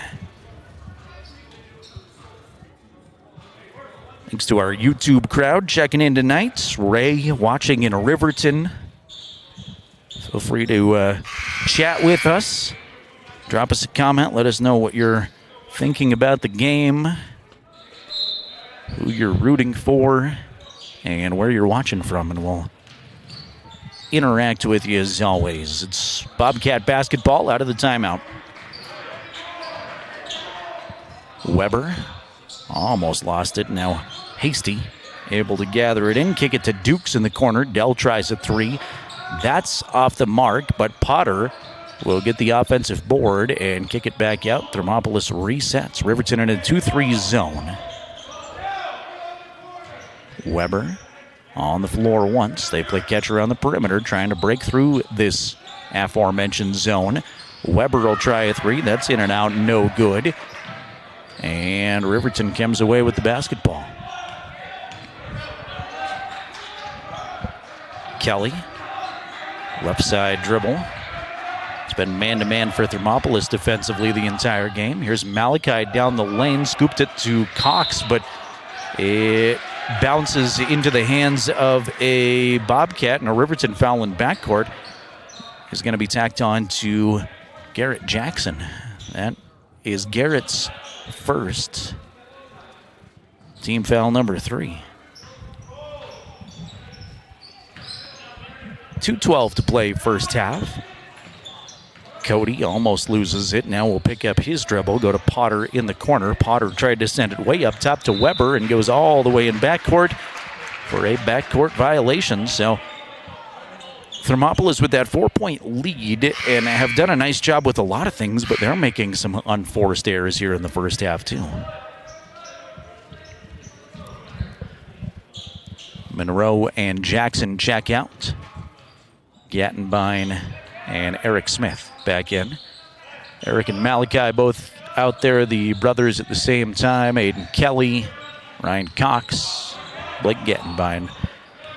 Thanks to our YouTube crowd checking in tonight. Ray watching in Riverton. Feel free to chat with us. Drop us a comment. Let us know what you're thinking about the game, who you're rooting for, and where you're watching from, and we'll interact with you as always. It's Bobcat basketball out of the timeout. Weber almost lost it. Now Hasty able to gather it in, kick it to Dukes in the corner. Dell tries a three. That's off the mark, but Potter will get the offensive board and kick it back out. Thermopolis resets. Riverton in a 2-3 zone. Weber on the floor once. They play catcher on the perimeter, trying to break through this aforementioned zone. Weber will try a three. That's in and out, no good. And Riverton comes away with the basketball. Kelly, left side dribble. It's been man-to-man for Thermopolis defensively the entire game. Here's Malachi down the lane, scooped it to Cox, but it bounces into the hands of a Bobcat, and a Riverton foul in backcourt is going to be tacked on to Garrett Jackson. That is Garrett's first. Team foul number 3. 2:12 to play first half. Cody almost loses it. Now will pick up his dribble, go to Potter in the corner. Potter tried to send it way up top to Weber and goes all the way in backcourt for a backcourt violation. So Thermopolis with that 4-point lead and have done a nice job with a lot of things, but they're making some unforced errors here in the first half too. Monroe and Jackson check out. Gattenbein and Eric Smith back in. Eric and Malachi both out there, the brothers at the same time. Aiden Kelly, Ryan Cox, Blake Gattenbein.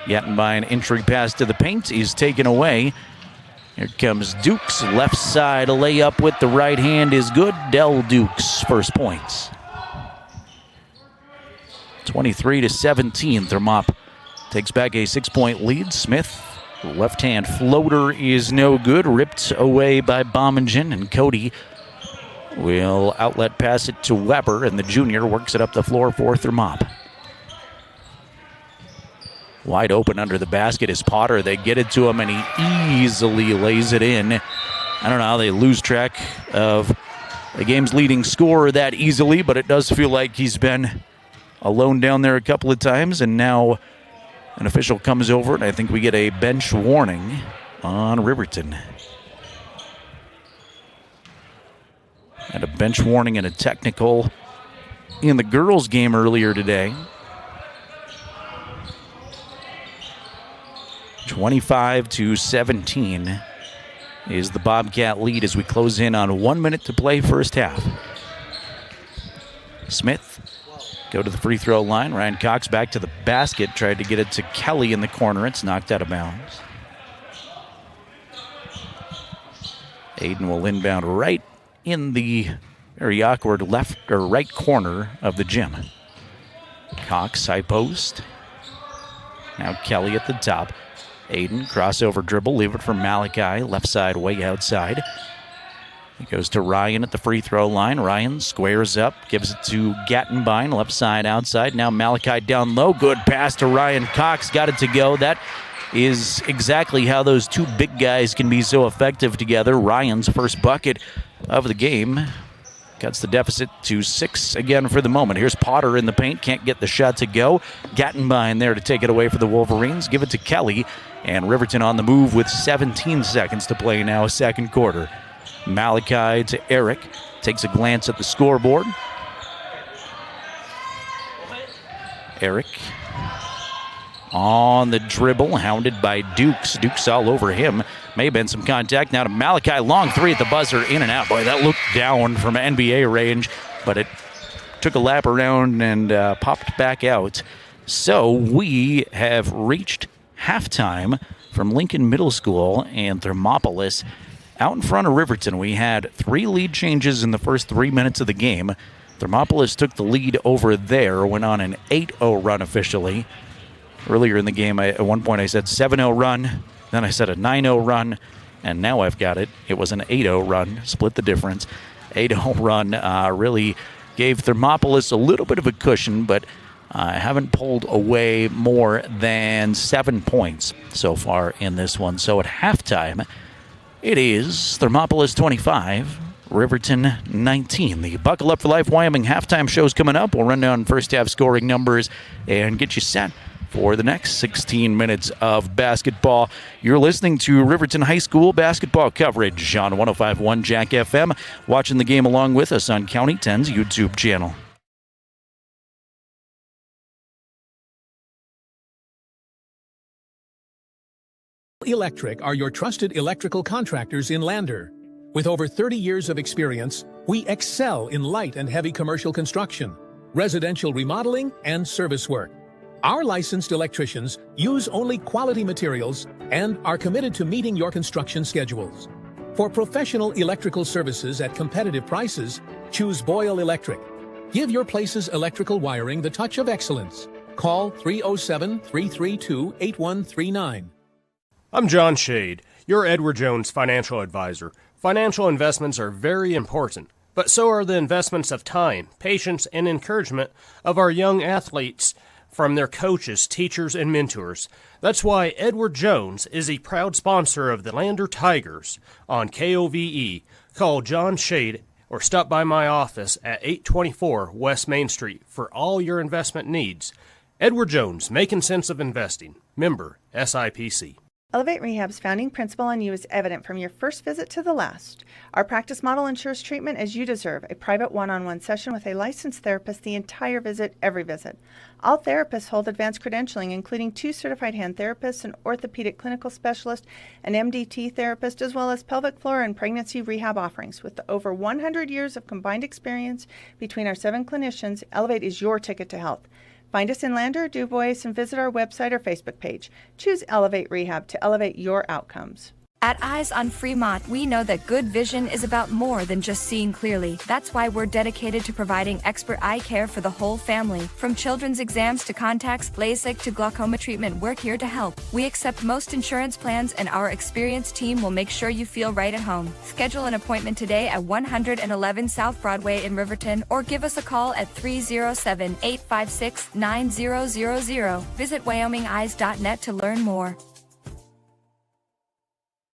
Gattenbein entry pass to the paint is taken away. Here comes Dukes, left side, a layup with the right hand is good. Dell Dukes, first points. 23-17, Thermop takes back a 6-point lead. Smith, left hand floater is no good, ripped away by Bommingen, and Cody will outlet pass it to Weber, and the junior works it up the floor for Thermop. Wide open under the basket is Potter. They get it to him, and he easily lays it in. I don't know how they lose track of the game's leading scorer that easily, but it does feel like he's been alone down there a couple of times, and now an official comes over, and I think we get a bench warning on Riverton. Had a bench warning and a technical in the girls' game earlier today. 25-17 is the Bobcat lead as we close in on 1 minute to play first half. Smith go to the free throw line. Ryan Cox back to the basket. Tried to get it to Kelly in the corner. It's knocked out of bounds. Aiden will inbound right in the very awkward left or right corner of the gym. Cox, high post. Now Kelly at the top. Aiden, crossover dribble, leave it for Malachi. Left side, way outside. He goes to Ryan at the free throw line. Ryan squares up, gives it to Gattenbein, left side, outside. Now Malachi down low. Good pass to Ryan Cox. Got it to go. That is exactly how those two big guys can be so effective together. Ryan's first bucket of the game Cuts the deficit to 6 again for the moment. Here's Potter in the paint. Can't get the shot to go. Gattenbein there to take it away for the Wolverines. Give it to Kelly. And Riverton on the move with 17 seconds to play now, second quarter. Malachi to Eric. Takes a glance at the scoreboard. Eric on the dribble, hounded by Dukes. Dukes all over him. May have been some contact. Now to Malachi. Long three at the buzzer. In and out. Boy, that looked down from NBA range, but it took a lap around and popped back out. So we have reached halftime from Lincoln Middle School and Thermopolis. Out in front of Riverton, we had 3 lead changes in the first 3 minutes of the game. Thermopolis took the lead over there, went on an 8-0 run officially. Earlier in the game, at one point I said 7-0 run, then I said a 9-0 run, and now I've got it. It was an 8-0 run, split the difference. 8-0 run really gave Thermopolis a little bit of a cushion, but haven't pulled away more than 7 points so far in this one. So at halftime, it is Thermopolis 25, Riverton 19. The Buckle Up for Life Wyoming halftime show's coming up. We'll run down first half scoring numbers and get you set for the next 16 minutes of basketball. You're listening to Riverton High School basketball coverage on 105.1 Jack FM. Watching the game along with us on County 10's YouTube channel. Electric are your trusted electrical contractors in Lander. With over 30 years of experience, we excel in light and heavy commercial construction, residential remodeling, and service work. Our licensed electricians use only quality materials and are committed to meeting your construction schedules. For professional electrical services at competitive prices, choose Boyle Electric. Give your place's electrical wiring the touch of excellence. Call 307-332-8139. I'm John Shade, your Edward Jones financial advisor. Financial investments are very important, but so are the investments of time, patience, and encouragement of our young athletes from their coaches, teachers, and mentors. That's why Edward Jones is a proud sponsor of the Lander Tigers on KOVE. Call John Shade or stop by my office at 824 West Main Street for all your investment needs. Edward Jones, making sense of investing. Member SIPC. Elevate Rehab's founding principle on you is evident from your first visit to the last. Our practice model ensures treatment as you deserve, a private one-on-one session with a licensed therapist the entire visit, every visit. All therapists hold advanced credentialing, including 2 certified hand therapists, an orthopedic clinical specialist, an MDT therapist, as well as pelvic floor and pregnancy rehab offerings. With over 100 years of combined experience between our 7 clinicians, Elevate is your ticket to health. Find us in Lander, DuBois, and visit our website or Facebook page. Choose Elevate Rehab to elevate your outcomes. At Eyes on Fremont, we know that good vision is about more than just seeing clearly. That's why we're dedicated to providing expert eye care for the whole family. From children's exams to contacts, LASIK to glaucoma treatment, we're here to help. We accept most insurance plans, and our experienced team will make sure you feel right at home. Schedule an appointment today at 111 South Broadway in Riverton, or give us a call at 307-856-9000. Visit WyomingEyes.net to learn more.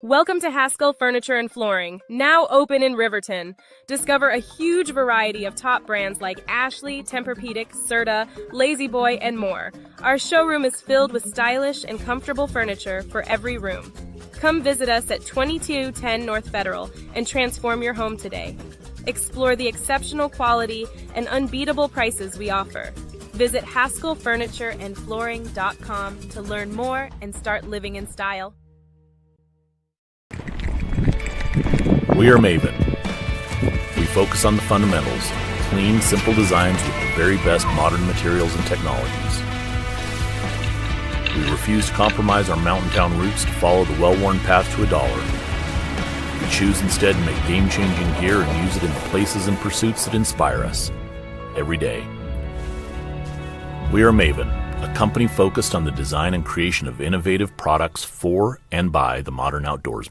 Welcome to Haskell Furniture and Flooring, now open in Riverton. Discover a huge variety of top brands like Ashley, Tempur-Pedic, Serta, Lazy Boy, and more. Our showroom is filled with stylish and comfortable furniture for every room. Come visit us at 2210 North Federal and transform your home today. Explore the exceptional quality and unbeatable prices we offer. Visit HaskellFurnitureandFlooring.com to learn more and start living in style. We are Maven. We focus on the fundamentals, clean, simple designs with the very best modern materials and technologies. We refuse to compromise our mountain town roots to follow the well-worn path to $1. We choose instead to make game-changing gear and use it in the places and pursuits that inspire us every day. We are Maven, a company focused on the design and creation of innovative products for and by the modern outdoors.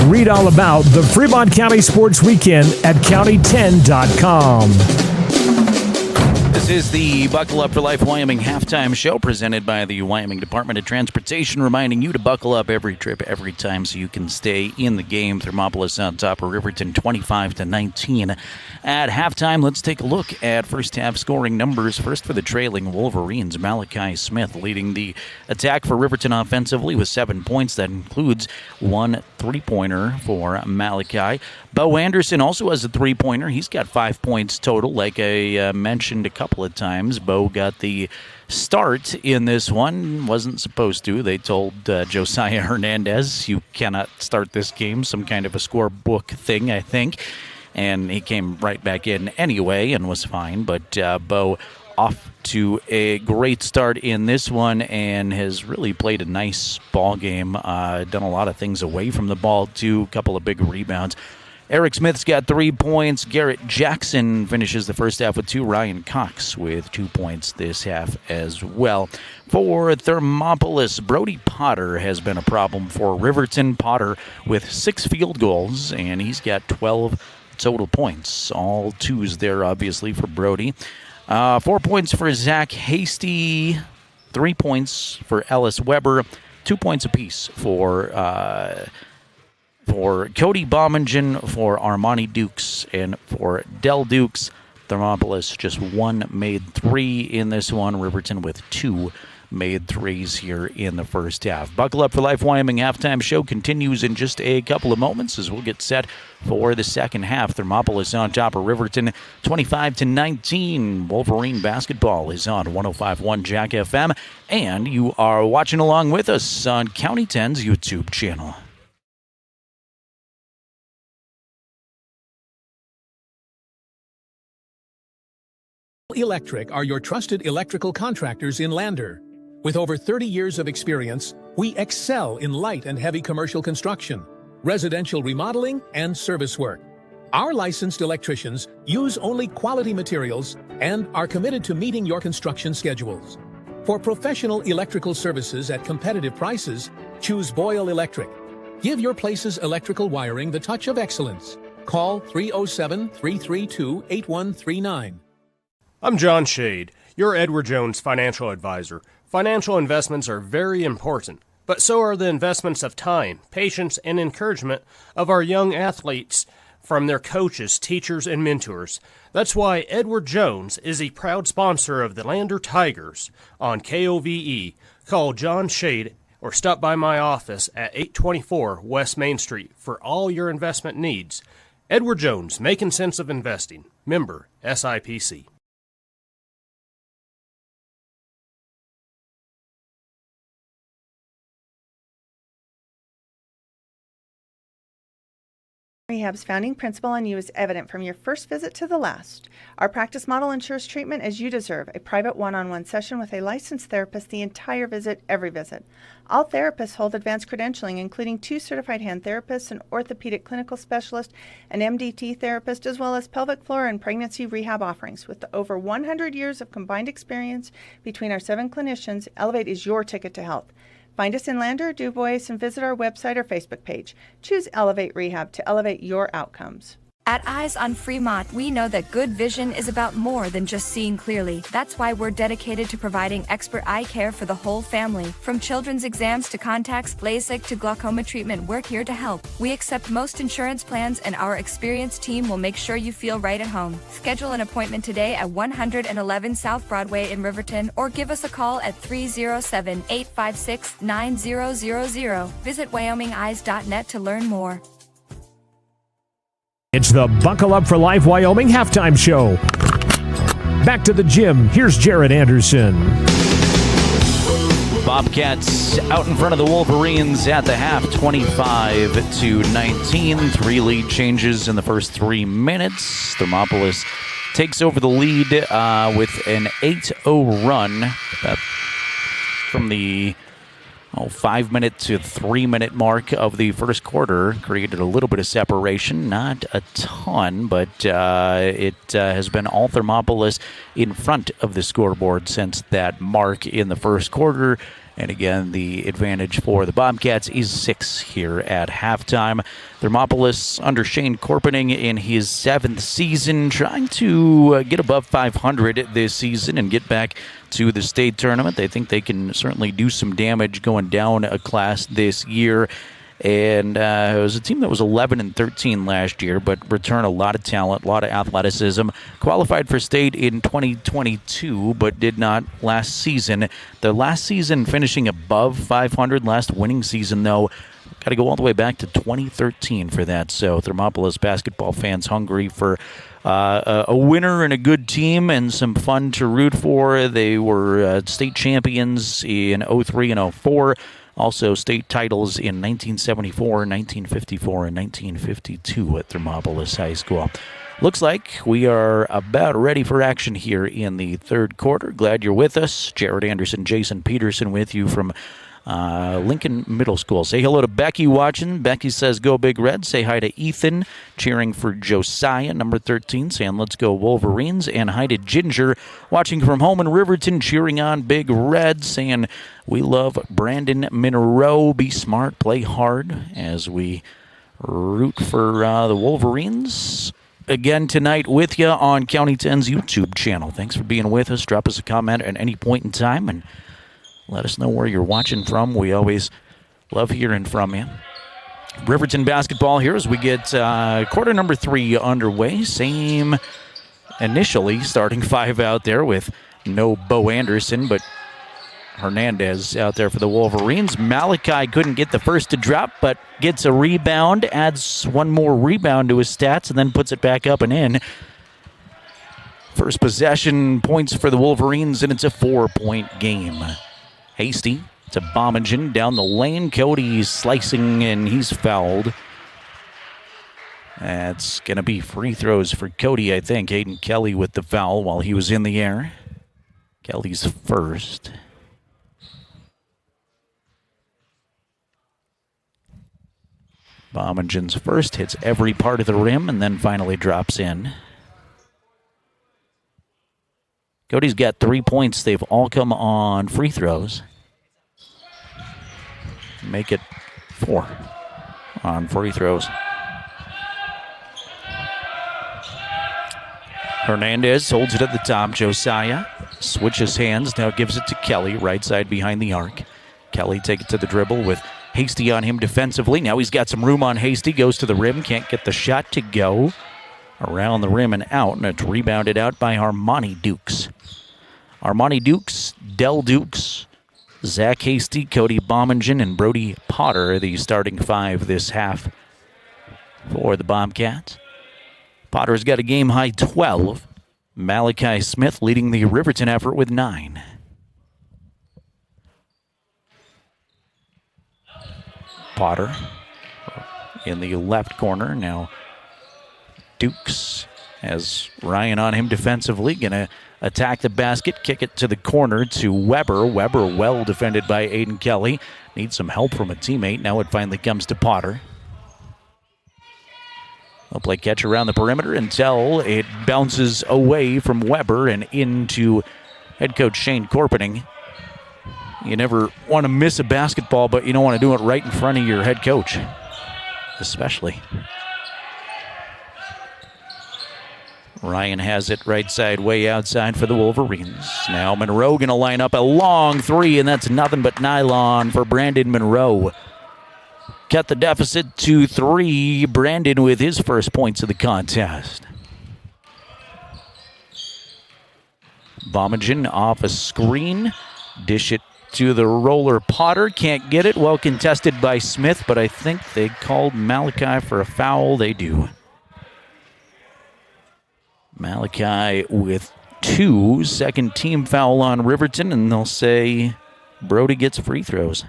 Read all about the Fremont County Sports Weekend at county10.com. This This is the Buckle Up for Life Wyoming halftime show presented by the Wyoming Department of Transportation, reminding you to buckle up every trip, every time, so you can stay in the game. Thermopolis on top of Riverton, 25-19 at halftime. Let's take a look at first half scoring numbers. First for the trailing Wolverines, Malachi Smith leading the attack for Riverton offensively with 7 points. That includes 1 3-pointer for Malachi. Bo Anderson also has a 3-pointer. He's got 5 points total. Like I mentioned a couple of times, Bo got the start in this one. Wasn't supposed to. They told Josiah Hernandez, you cannot start this game. Some kind of a scorebook thing, I think. And he came right back in anyway and was fine. But Bo off to a great start in this one and has really played a nice ball game. Done a lot of things away from the ball, too. A couple of big rebounds. Eric Smith's got 3 points. Garrett Jackson finishes the first half with 2. Ryan Cox with 2 points this half as well. For Thermopolis, Brody Potter has been a problem for Riverton. Potter with 6 field goals, and he's got 12 total points. All 2s there, obviously, for Brody. 4 points for Zach Hasty. 3 points for Ellis Weber. 2 points apiece for Cody Baumingen, for Armani Dukes, and for Del Dukes. Thermopolis just 1 made 3 in this one. Riverton with 2 made 3s here in the first half. Buckle Up for Life Wyoming halftime show continues in just a couple of moments as we'll get set for the second half. Thermopolis on top of Riverton 25-19. Wolverine basketball is on 105.1 Jack FM, and you are watching along with us on County 10's YouTube channel. Electric are your trusted electrical contractors in Lander. With over 30 years of experience, we excel in light and heavy commercial construction, residential remodeling, and service work. Our licensed electricians use only quality materials and are committed to meeting your construction schedules. For professional electrical services at competitive prices, choose Boyle Electric. Give your place's electrical wiring the touch of excellence. Call 307-332-8139. I'm John Shade, your Edward Jones financial advisor. Financial investments are very important, but so are the investments of time, patience, and encouragement of our young athletes from their coaches, teachers, and mentors. That's why Edward Jones is a proud sponsor of the Lander Tigers on KOVE. Call John Shade or stop by my office at 824 West Main Street for all your investment needs. Edward Jones, making sense of investing. Member SIPC. Rehab's founding principle on you is evident from your first visit to the last. Our practice model ensures treatment as you deserve, a private one-on-one session with a licensed therapist the entire visit, every visit. All therapists hold advanced credentialing, including 2 certified hand therapists, an orthopedic clinical specialist, an MDT therapist, as well as pelvic floor and pregnancy rehab offerings. With over 100 years of combined experience between our 7 clinicians, Elevate is your ticket to health. Find us in Lander or DuBois and visit our website or Facebook page. Choose Elevate Rehab to elevate your outcomes. At Eyes on Fremont, we know that good vision is about more than just seeing clearly. That's why we're dedicated to providing expert eye care for the whole family. From children's exams to contacts, LASIK to glaucoma treatment, we're here to help. We accept most insurance plans, and our experienced team will make sure you feel right at home. Schedule an appointment today at 111 South Broadway in Riverton, or give us a call at 307-856-9000. Visit WyomingEyes.net to learn more. It's the Buckle Up for Life Wyoming halftime show. Back to the gym. Here's Jared Anderson. Bobcats out in front of the Wolverines at the half, 25-19. 3 lead changes in the first 3 minutes. Thermopolis takes over the lead with an 8-0 run from the 5-minute to 3-minute mark of the first quarter. Created a little bit of separation, not a ton, but it has been all Thermopolis in front of the scoreboard since that mark in the first quarter. And again, the advantage for the Bobcats is 6 here at halftime. Thermopolis under Shane Corpening in his 7th season, trying to get above 500 this season and get back to the state tournament. They think they can certainly do some damage going down a class this year. And it was a team that was 11-13 last year, but returned a lot of talent, a lot of athleticism. Qualified for state in 2022, but did not last season. The last season finishing above 500, last winning season, though, got to go all the way back to 2013 for that. So Thermopolis basketball fans hungry for a winner and a good team and some fun to root for. They were state champions in 03 and 04. Also state titles in 1974, 1954, and 1952 at Thermopolis High School. Looks like we are about ready for action here in the third quarter. Glad you're with us. Jared Anderson, Jason Peterson with you from Lincoln Middle School. Say hello to Becky watching. Becky says, go Big Red. Say hi to Ethan, cheering for Josiah, number 13, saying, let's go Wolverines. And hi to Ginger, watching from home in Riverton, cheering on Big Red, saying, we love Brandon Monroe. Be smart, play hard, as we root for the Wolverines. Again tonight with you on County 10's YouTube channel. Thanks for being with us. Drop us a comment at any point in time, and let us know where you're watching from. We always love hearing from you. Riverton basketball here as we get quarter number 3 underway. Same initially starting 5 out there with no Bo Anderson, but Hernandez out there for the Wolverines. Malachi couldn't get the first to drop, but gets a rebound, adds one more rebound to his stats, and then puts it back up and in. First possession points for the Wolverines, and it's a 4-point game. Hasty to Bommingen down the lane. Cody's slicing, and he's fouled. That's going to be free throws for Cody, I think. Hayden Kelly with the foul while he was in the air. Kelly's first. Bommingen's first, hits every part of the rim, and then finally drops in. Cody's got 3 points. They've all come on free throws. Make it 4 on free throws. Hernandez holds it at the top. Josiah switches hands, now gives it to Kelly, right side behind the arc. Kelly takes it to the dribble with Hasty on him defensively. Now he's got some room on Hasty, goes to the rim, can't get the shot to go. Around the rim and out, and it's rebounded out by Armani Dukes. Armani Dukes, Del Dukes, Zach Hasty, Cody Bommingen, and Brody Potter are the starting 5 this half for the Bobcats. Potter's got a game-high 12. Malachi Smith leading the Riverton effort with 9. Potter in the left corner. Now Dukes has Ryan on him defensively. Going to attack the basket, kick it to the corner to Weber. Weber well defended by Aiden Kelly. Needs some help from a teammate. Now it finally comes to Potter. They'll play catch around the perimeter until it bounces away from Weber and into head coach Shane Corpening. You never want to miss a basketball, but you don't want to do it right in front of your head coach, especially. Ryan has it right side, way outside for the Wolverines. Now Monroe going to line up a long 3, and that's nothing but nylon for Brandon Monroe. Cut the deficit to 3. Brandon with his first points of the contest. Bommingen off a screen. Dish it to the roller Potter. Can't get it. Well contested by Smith, but I think they called Malachi for a foul. They do. Malachi with 2. Second team foul on Riverton, and they'll say Brody gets free throws.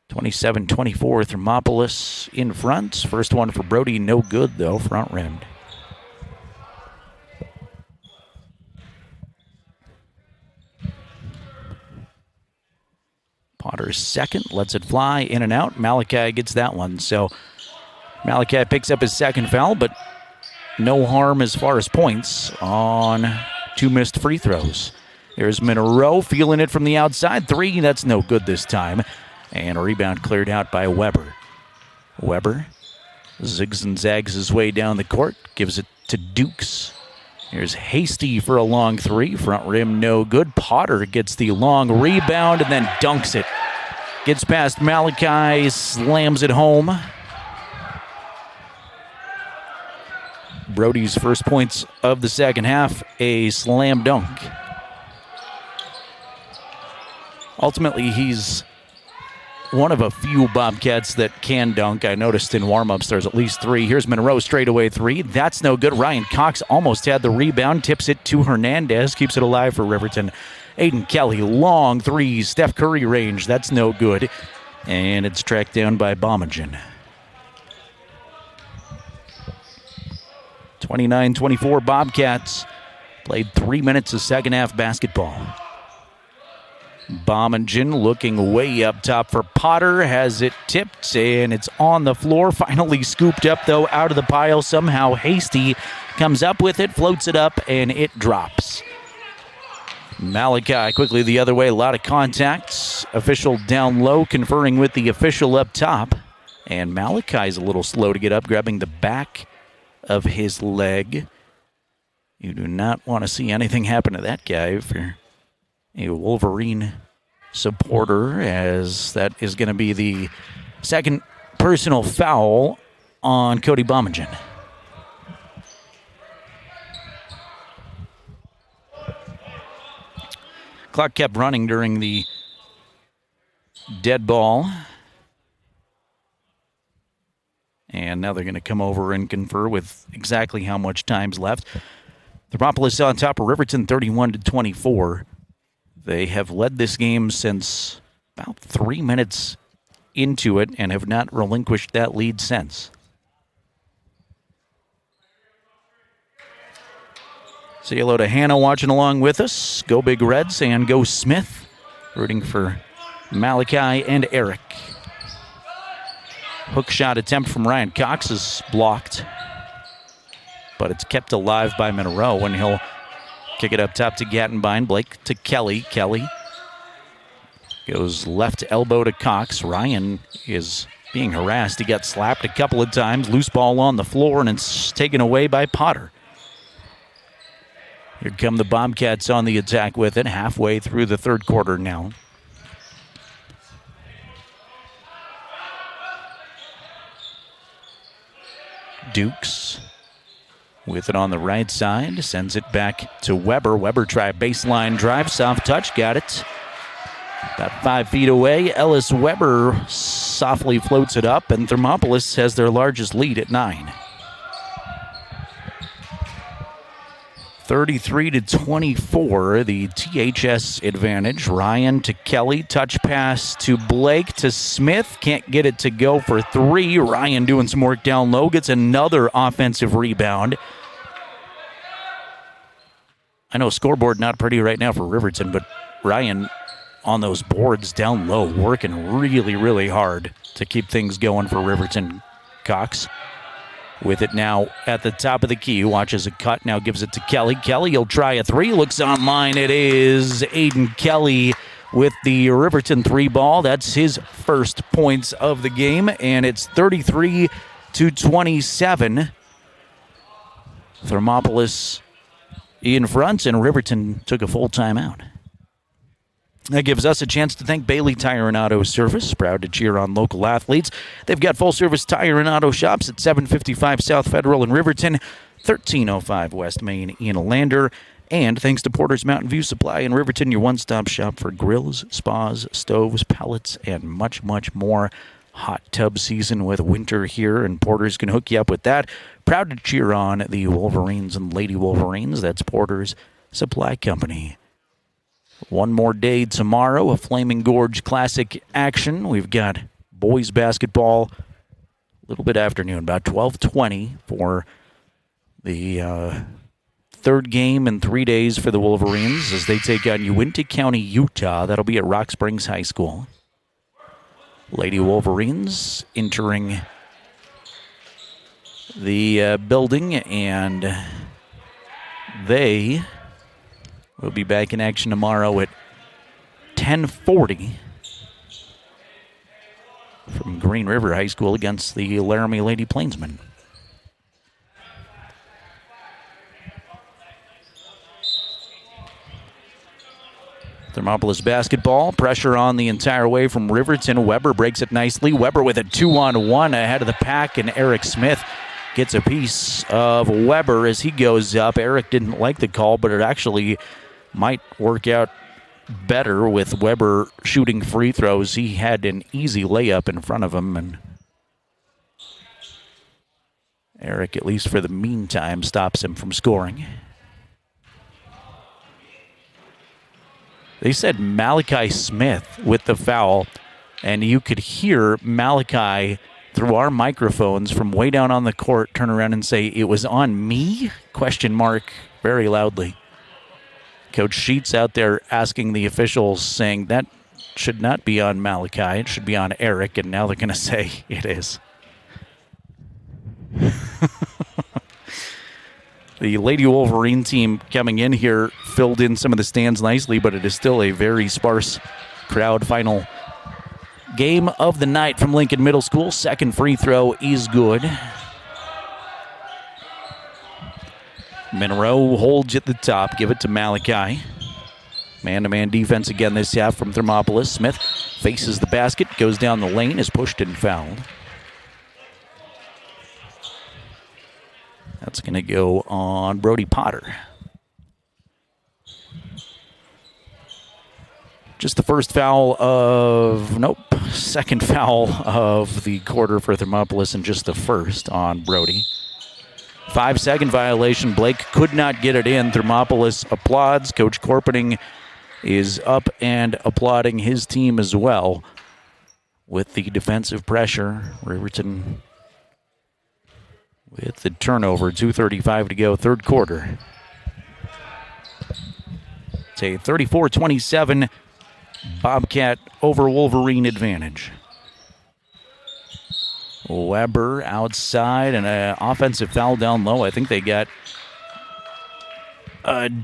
27-24, Thermopolis in front. First one for Brody, no good though, front rimmed. Potter's second, lets it fly in and out. Malachi gets that one. So Malachi picks up his second foul, but no harm as far as points on 2 missed free throws. There's Monroe feeling it from the outside. 3, that's no good this time. And a rebound cleared out by Weber. Weber zigs and zags his way down the court, gives it to Dukes. Here's Hasty for a long 3. Front rim no good. Potter gets the long rebound and then dunks it. Gets past Malachi, slams it home. Brody's first points of the second half, a slam dunk. Ultimately, he's one of a few Bobcats that can dunk. I noticed in warm-ups there's at least 3. Here's Monroe, straightaway 3. That's no good. Ryan Cox almost had the rebound, tips it to Hernandez, keeps it alive for Riverton. Aiden Kelly, long 3, Steph Curry range. That's no good. And it's tracked down by Bomagen. 29-24 Bobcats. Played 3 minutes of second half basketball. Bomagen looking way up top for Potter. Has it tipped, and it's on the floor. Finally scooped up, though, out of the pile. Somehow Hasty comes up with it, floats it up, and it drops. Malachi quickly the other way. A lot of contacts. Official down low, conferring with the official up top. And Malachi's a little slow to get up, grabbing the back of his leg. You do not want to see anything happen to that guy if you're a Wolverine supporter, as that is going to be the second personal foul on Cody Bomagen. Clock kept running during the dead ball. And now they're going to come over and confer with exactly how much time's left. Thermopolis on top of Riverton, 31-24. They have led this game since about 3 minutes into it and have not relinquished that lead since. Say hello to Hannah watching along with us. Go Big Reds and go Smith. Rooting for Malachi and Eric. Hook shot attempt from Ryan Cox is blocked. But it's kept alive by Monroe, and he'll kick it up top to Gattenbein. Blake to Kelly. Kelly goes left elbow to Cox. Ryan is being harassed. He got slapped a couple of times. Loose ball on the floor, and it's taken away by Potter. Here come the Bobcats on the attack with it, halfway through the third quarter now. Dukes with it on the right side, sends it back to Weber. Weber tried baseline drive, soft touch, got it. About 5 feet away, Ellis Weber softly floats it up, and Thermopolis has their largest lead at 9. 33-24, the THS advantage. Ryan to Kelly, touch pass to Blake to Smith. Can't get it to go for 3. Ryan doing some work down low, gets another offensive rebound. I know scoreboard not pretty right now for Riverton, but Ryan on those boards down low, working really, really hard to keep things going for Riverton. Cox with it now at the top of the key. Watches a cut, now gives it to Kelly. Kelly will try a 3, looks online. It is Aiden Kelly with the Riverton 3 ball. That's his first points of the game, and it's 33-27. Thermopolis in front, and Riverton took a full timeout. That gives us a chance to thank Bailey Tire and Auto Service, proud to cheer on local athletes. They've got full-service tire and auto shops at 755 South Federal in Riverton, 1305 West Main in Lander. And thanks to Porter's Mountain View Supply in Riverton, your one-stop shop for grills, spas, stoves, pellets, and much, much more. Hot tub season with winter here, and Porter's can hook you up with that. Proud to cheer on the Wolverines and Lady Wolverines. That's Porter's Supply Company. One more day tomorrow, a Flaming Gorge Classic action. We've got boys basketball a little bit afternoon, about 12:20 for the third game in 3 days for the Wolverines as they take on Uintah County, Utah. That'll be at Rock Springs High School. Lady Wolverines entering the building, and they We'll be back in action tomorrow at 10:40 from Green River High School against the Laramie Lady Plainsmen. Thermopolis basketball, pressure on the entire way from Riverton. Weber breaks it nicely. Weber with a 2-on-1 ahead of the pack, and Eric Smith gets a piece of Weber as he goes up. Eric didn't like the call, but it actually might work out better with Weber shooting free throws. He had an easy layup in front of him, and Eric, at least for the meantime, stops him from scoring. They said Malachi Smith with the foul, and you could hear Malachi through our microphones from way down on the court turn around and say, "It was on me?" ? Very loudly. Coach Sheets out there asking the officials, saying that should not be on Malachi, it should be on Eric, and now they're going to say it is. The Lady Wolverine team coming in here filled in some of the stands nicely, but it is still a very sparse crowd. Final game of the night from Lincoln Middle School. Second free throw is good. Monroe holds at the top. Give it to Malachi. Man-to-man defense again this half from Thermopolis. Smith faces the basket, goes down the lane, is pushed and fouled. That's going to go on Brody Potter. Just the first foul second foul of the quarter for Thermopolis, and just the first on Brody. 5-second violation. Blake could not get it in. Thermopolis applauds. Coach Corpening is up and applauding his team as well with the defensive pressure. Riverton with the turnover, 2:35 to go, third quarter. It's a 34-27 Bobcat over Wolverine advantage. Weber outside and an offensive foul down low. I think they got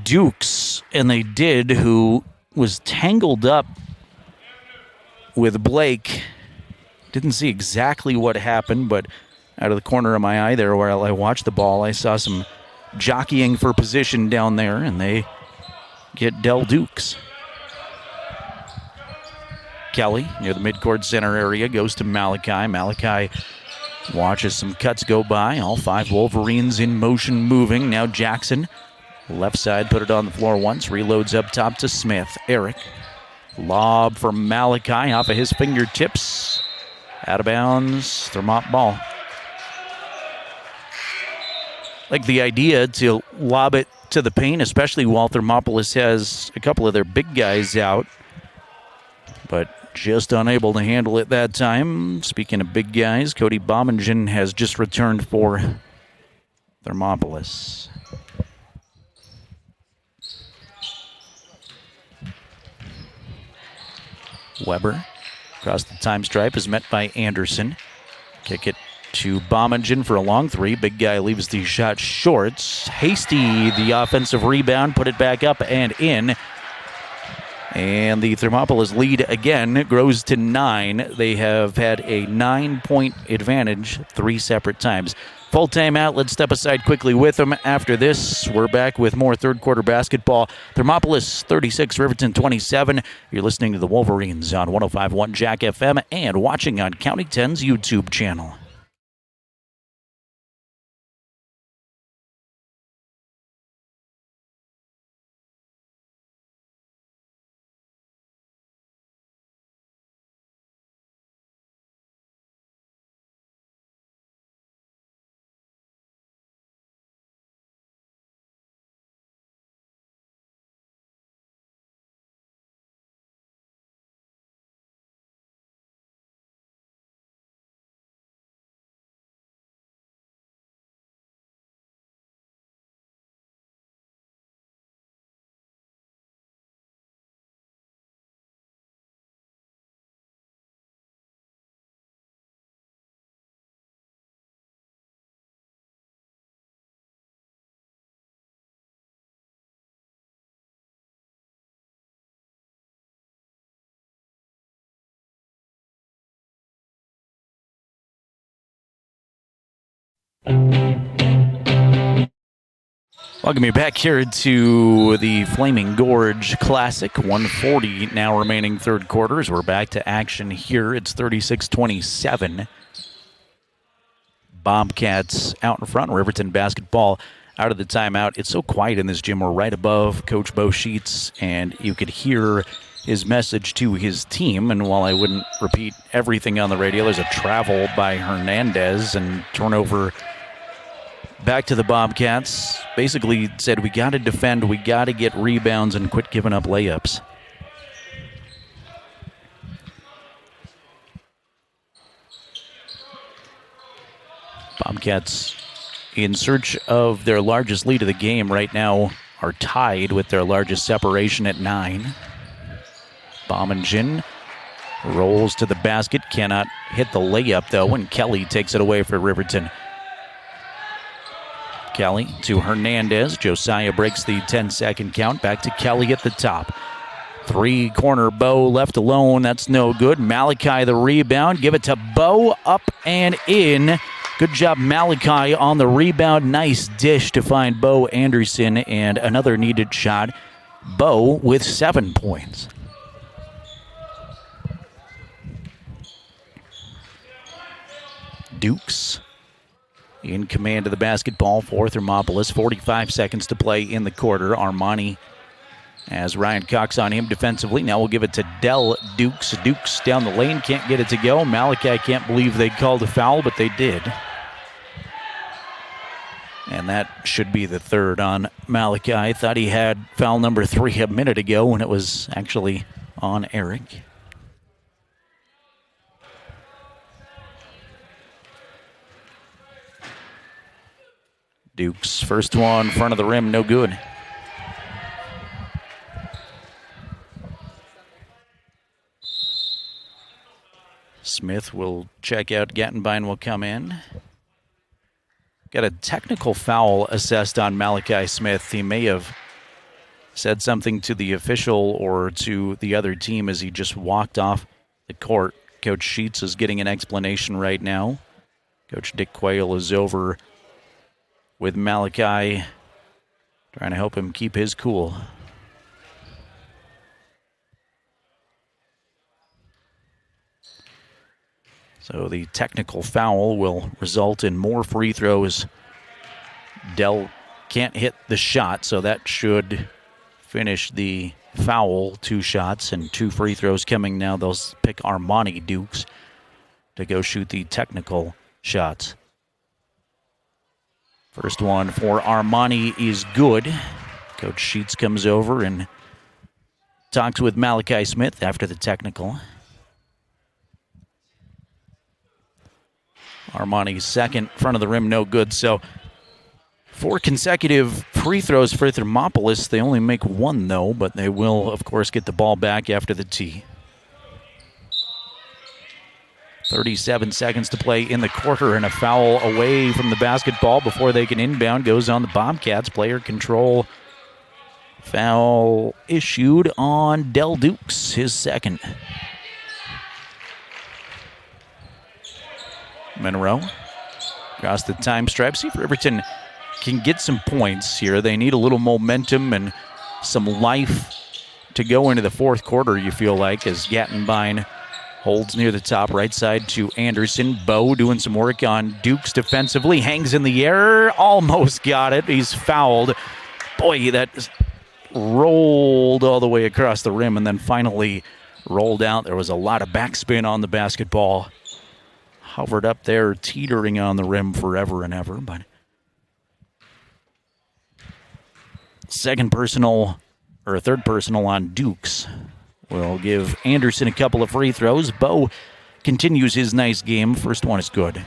Dukes, and they did, who was tangled up with Blake. Didn't see exactly what happened, but out of the corner of my eye there while I watched the ball, I saw some jockeying for position down there, and they get Del Dukes. Kelly, near the midcourt center area, goes to Malachi. Malachi watches some cuts go by. All five Wolverines in motion moving. Now Jackson, left side, put it on the floor once. Reloads up top to Smith. Eric, lob from Malachi off of his fingertips. Out of bounds. Thermop ball. Like the idea to lob it to the paint, especially while Thermopolis has a couple of their big guys out. But just unable to handle it that time. Speaking of big guys, Cody Bommingen has just returned for Thermopolis. Weber across the time stripe is met by Anderson. Kick it to Bommingen for a long three. Big guy leaves the shot short. Hasty, the offensive rebound, put it back up and in. And the Thermopolis lead again grows to 9. They have had a 9-point advantage 3 separate times. Full timeout. Let's step aside quickly with them. After this, we're back with more third quarter basketball. Thermopolis 36, Riverton 27. You're listening to the Wolverines on 105.1 Jack FM and watching on County 10's YouTube channel. Welcome you back here to the Flaming Gorge Classic. 1:40 now remaining third quarter as we're back to action here. It's 36-27. Bobcats out in front. Riverton basketball out of the timeout. It's so quiet in this gym. We're right above Coach Bo Sheets, and you could hear his message to his team. And while I wouldn't repeat everything on the radio, there's a travel by Hernandez and turnover back to the Bobcats. Basically said, we got to defend, we got to get rebounds and quit giving up layups. Bobcats, in search of their largest lead of the game right now, are tied with their largest separation at 9. Bommingen rolls to the basket, cannot hit the layup though, and Kelly takes it away for Riverton. Kelly to Hernandez. Josiah breaks the 10-second count. Back to Kelly at the top. Three-corner Bo left alone. That's no good. Malachi the rebound. Give it to Bo. Up and in. Good job, Malachi, on the rebound. Nice dish to find Bo Anderson, and another needed shot. Bo with 7 points. Dukes in command of the basketball for Thermopolis. 45 seconds to play in the quarter. Armani as Ryan Cox on him defensively. Now we'll give it to Del Dukes. Dukes down the lane, can't get it to go. Malachi can't believe they called a foul, but they did. And that should be the third on Malachi. I thought he had foul number 3 a minute ago when it was actually on Eric. Dukes, first one, front of the rim, no good. Smith will check out, Gattenbein will come in. Got a technical foul assessed on Malachi Smith. He may have said something to the official or to the other team as he just walked off the court. Coach Sheets is getting an explanation right now. Coach Dick Quayle is over with Malachi, trying to help him keep his cool. So the technical foul will result in more free throws. Dell can't hit the shot, so that should finish the foul. 2 shots and 2 free throws coming now. They'll pick Armani Dukes to go shoot the technical shots. First one for Armani is good. Coach Sheets comes over and talks with Malachi Smith after the technical. Armani's second, front of the rim, no good. So 4 consecutive free throws for Thermopolis. They only make 1, though, but they will, of course, get the ball back after the tee. 37 seconds to play in the quarter, and a foul away from the basketball before they can inbound goes on the Bobcats. Player control foul issued on Del Dukes, his second. Monroe across the time stripe. See if Riverton can get some points here. They need a little momentum and some life to go into the fourth quarter, you feel like, as Gattenbein holds near the top right side to Anderson. Bo doing some work on Dukes defensively. Hangs in the air. Almost got it. He's fouled. Boy, that rolled all the way across the rim and then finally rolled out. There was a lot of backspin on the basketball. Hovered up there, teetering on the rim forever and ever. But third personal on Dukes. We'll give Anderson a couple of free throws. Bo continues his nice game. First one is good.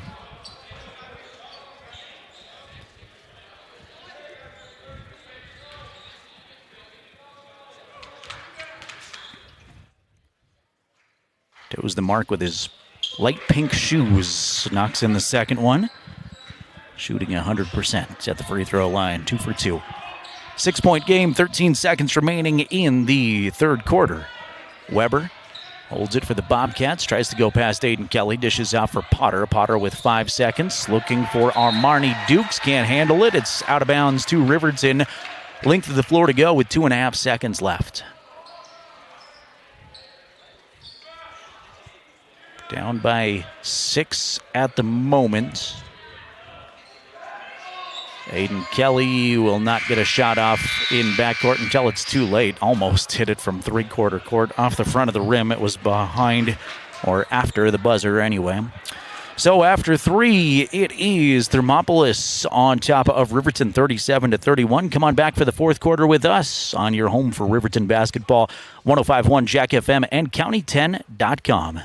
Toes the mark with his light pink shoes. Knocks in the second one. Shooting 100% at the free throw line. 2 for 2. 6-point game, 13 seconds remaining in the third quarter. Weber Holds it for the Bobcats. Tries to go past Aiden Kelly. Dishes out for Potter. Potter with 5 seconds. Looking for Armarni Dukes. Can't handle it. It's out of bounds to Riverton. Length of the floor to go with 2.5 seconds left. Down by 6 at the moment. Aiden Kelly will not get a shot off in backcourt until it's too late. Almost hit it from three-quarter court off the front of the rim. It was behind or after the buzzer anyway. So after 3, it is Thermopolis on top of Riverton 37-31. Come on back for the fourth quarter with us on your home for Riverton basketball, 105.1 Jack FM and County10.com.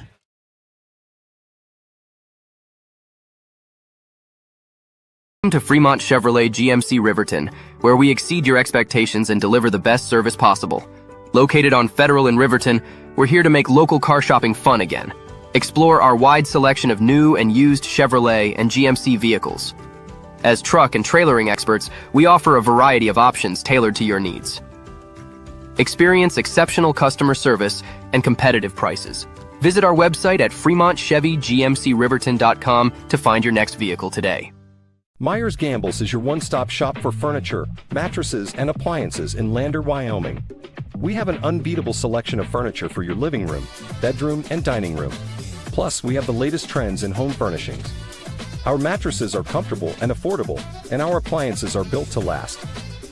Welcome to Fremont Chevrolet GMC Riverton, where we exceed your expectations and deliver the best service possible. Located on Federal in Riverton, we're here to make local car shopping fun again. Explore our wide selection of new and used Chevrolet and GMC vehicles. As truck and trailering experts, we offer a variety of options tailored to your needs. Experience exceptional customer service and competitive prices. Visit our website at FremontChevyGMCRiverton.com to find your next vehicle today. Myers Gambles is your one-stop shop for furniture, mattresses, and appliances in Lander, Wyoming. We have an unbeatable selection of furniture for your living room, bedroom, and dining room. Plus, we have the latest trends in home furnishings. Our mattresses are comfortable and affordable, and our appliances are built to last.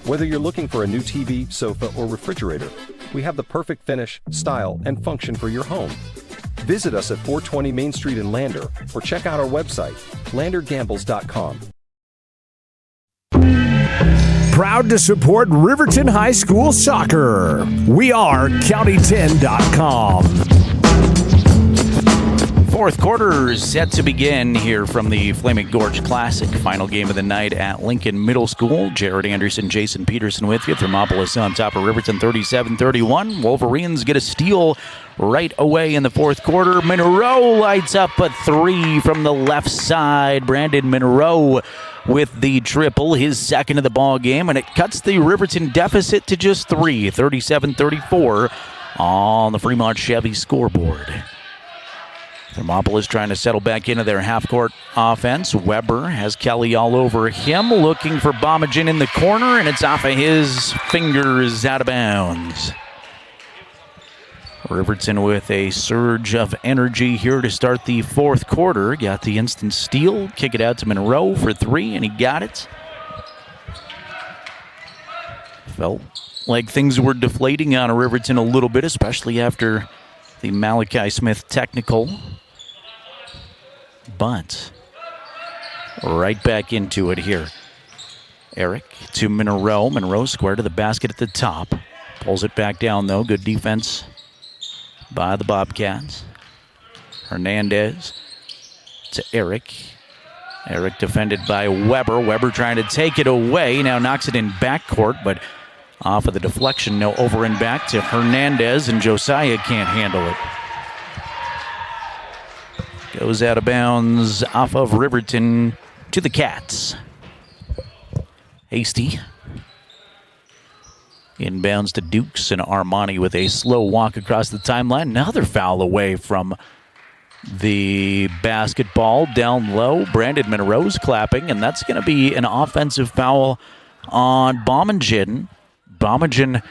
Whether you're looking for a new TV, sofa, or refrigerator, we have the perfect finish, style, and function for your home. Visit us at 420 Main Street in Lander, or check out our website, landergambles.com. Proud to support Riverton High School soccer. We are County10.com. Fourth quarter set to begin here from the Flaming Gorge Classic. Final game of the night at Lincoln Middle School. Jared Anderson, Jason Peterson with you. Thermopolis on top of Riverton 37-31. Wolverines get a steal right away in the fourth quarter. Monroe lights up a 3 from the left side. Brandon Monroe with the triple, his second of the ball game, and it cuts the Riverton deficit to just 3, 37-34 on the Fremont Chevy scoreboard. Thermopolis trying to settle back into their half-court offense. Weber has Kelly all over him, looking for Bomagen in the corner, and it's off of his fingers, out of bounds. Riverton with a surge of energy here to start the fourth quarter. Got the instant steal, kick it out to Monroe for 3, and he got it. Felt like things were deflating on Riverton a little bit, especially after the Malachi Smith technical. But right back into it here. Eric to Monroe. Monroe square to the basket at the top. Pulls it back down, though. Good defense by the Bobcats. Hernandez to Eric. Eric defended by Weber. Weber trying to take it away. Now knocks it in backcourt, but off of the deflection, no over and back to Hernandez, and Josiah can't handle it. Goes out of bounds off of Riverton to the Cats. Hasty. Inbounds to Dukes, and Armani with a slow walk across the timeline. Another foul away from the basketball down low. Brandon Monroe's clapping, and that's going to be an offensive foul on Bomagen. Bomagen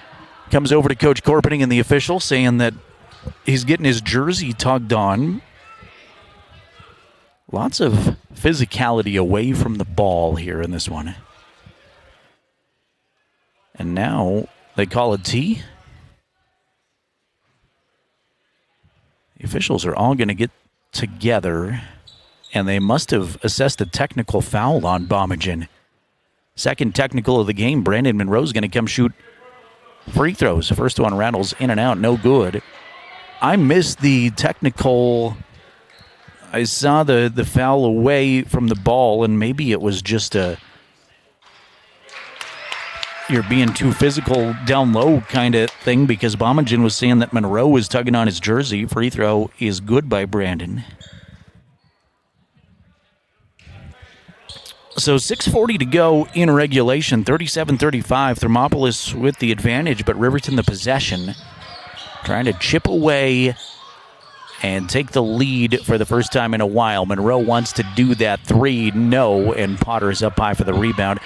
comes over to Coach Corpening and the official, saying that he's getting his jersey tugged on. Lots of physicality away from the ball here in this one. And now they call a T. The officials are all going to get together, and they must have assessed a technical foul on Bomagen. Second technical of the game. Brandon Monroe's going to come shoot free throws. First one rattles in and out, no good. I missed the technical. I saw the foul away from the ball, and maybe it was just a you're being too physical down low kind of thing, because Bomagen was saying that Monroe was tugging on his jersey. Free throw is good by Brandon. So 6:40 to go in regulation, 37-35. Thermopolis with the advantage, but Riverton the possession. Trying to chip away and take the lead for the first time in a while. Monroe wants to do that three, no, and Potter is up high for the rebound.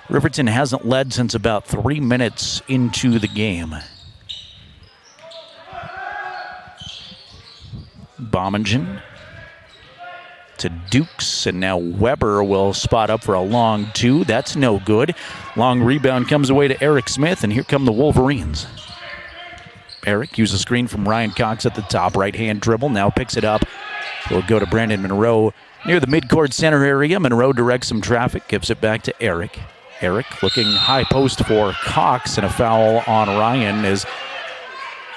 Riverton hasn't led since about 3 minutes into the game. Bommingen to Dukes, and now Weber will spot up for a long two. That's no good. Long rebound comes away to Eric Smith, and here come the Wolverines. Eric uses a screen from Ryan Cox at the top. Right-hand dribble, now picks it up. Will go to Brandon Monroe near the midcourt center area. Monroe directs some traffic, gives it back to Eric. Eric looking high post for Cox, and a foul on Ryan as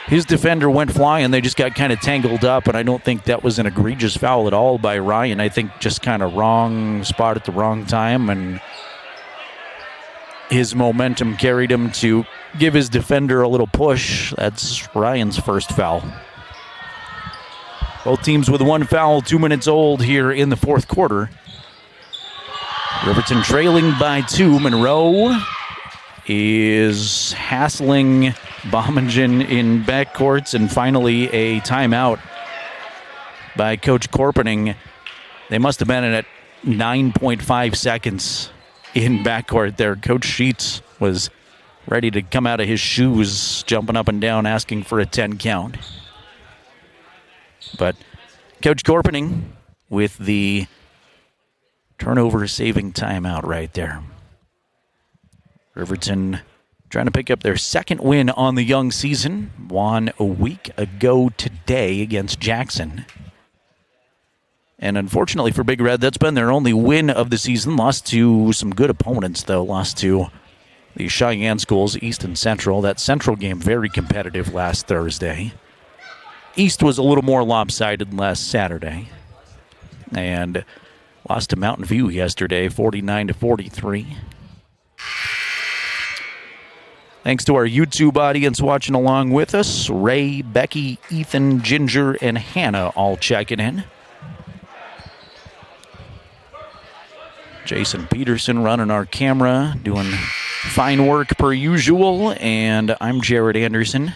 his defender went flying. They just got kind of tangled up, and I don't think that was an egregious foul at all by Ryan. I think just kind of wrong spot at the wrong time, and his momentum carried him to give his defender a little push. That's Ryan's first foul. Both teams with one foul, 2 minutes old here in the fourth quarter. Riverton trailing by 2. Monroe is hassling Bommingen in backcourts, and finally a timeout by Coach Corpening. They must have been at 9.5 seconds in backcourt there. Coach Sheets was ready to come out of his shoes, jumping up and down, asking for a 10 count. But Coach Corpening with the turnover-saving timeout right there. Riverton trying to pick up their second win on the young season. Won a week ago today against Jackson. And unfortunately for Big Red, that's been their only win of the season. Lost to some good opponents, though. Lost to the Cheyenne schools, East and Central. That Central game very competitive last Thursday. East was a little more lopsided last Saturday. And lost to Mountain View yesterday, 49-43. Thanks to our YouTube audience watching along with us. Ray, Becky, Ethan, Ginger, and Hannah all checking in. Jason Peterson running our camera, doing fine work per usual. And I'm Jared Anderson.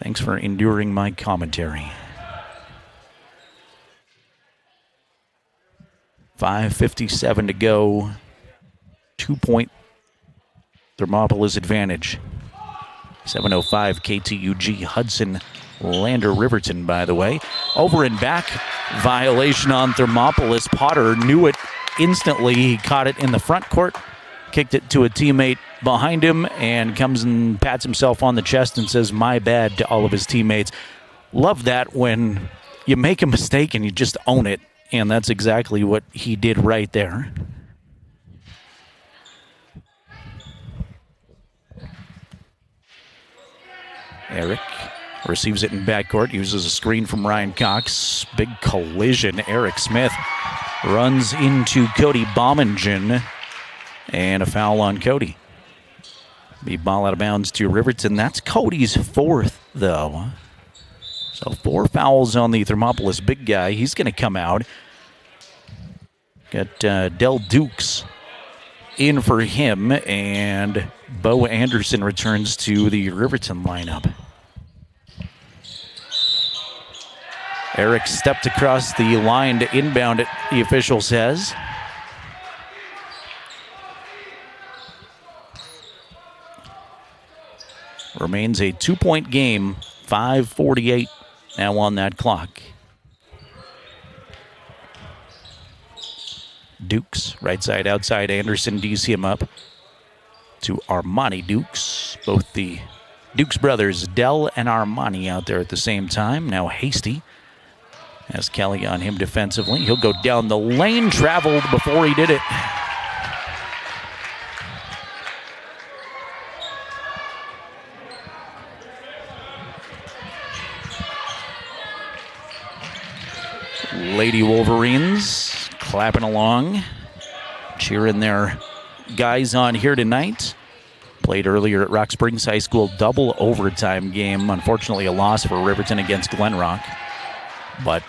Thanks for enduring my commentary. 5:57 to go. 2-point Thermopolis advantage. 7:05 KTUG Hudson Lander Riverton, by the way. Over and back violation on Thermopolis. Potter knew it instantly. He caught it in the front court, kicked it to a teammate behind him, and comes and pats himself on the chest and says, "My bad," to all of his teammates. Love that when you make a mistake and you just own it. And that's exactly what he did right there. Eric receives it in backcourt, uses a screen from Ryan Cox. Big collision. Eric Smith runs into Cody Bommingen, and a foul on Cody. Be ball out of bounds to Riverton. That's Cody's fourth, though. So 4 fouls on the Thermopolis big guy. He's going to come out. Got Del Dukes in for him, and Bo Anderson returns to the Riverton lineup. Eric stepped across the line to inbound it, the official says. Remains a 2-point game, 5:48 now on that clock. Dukes, right side, outside. Anderson D's him up to Armani Dukes. Both the Dukes brothers, Dell and Armani, out there at the same time. Now Hasty has Kelly on him defensively. He'll go down the lane, traveled before he did it. Lady Wolverines clapping along, cheering their guys on here tonight. Played earlier at Rock Springs High School, double overtime game. Unfortunately, a loss for Riverton against Glen Rock. But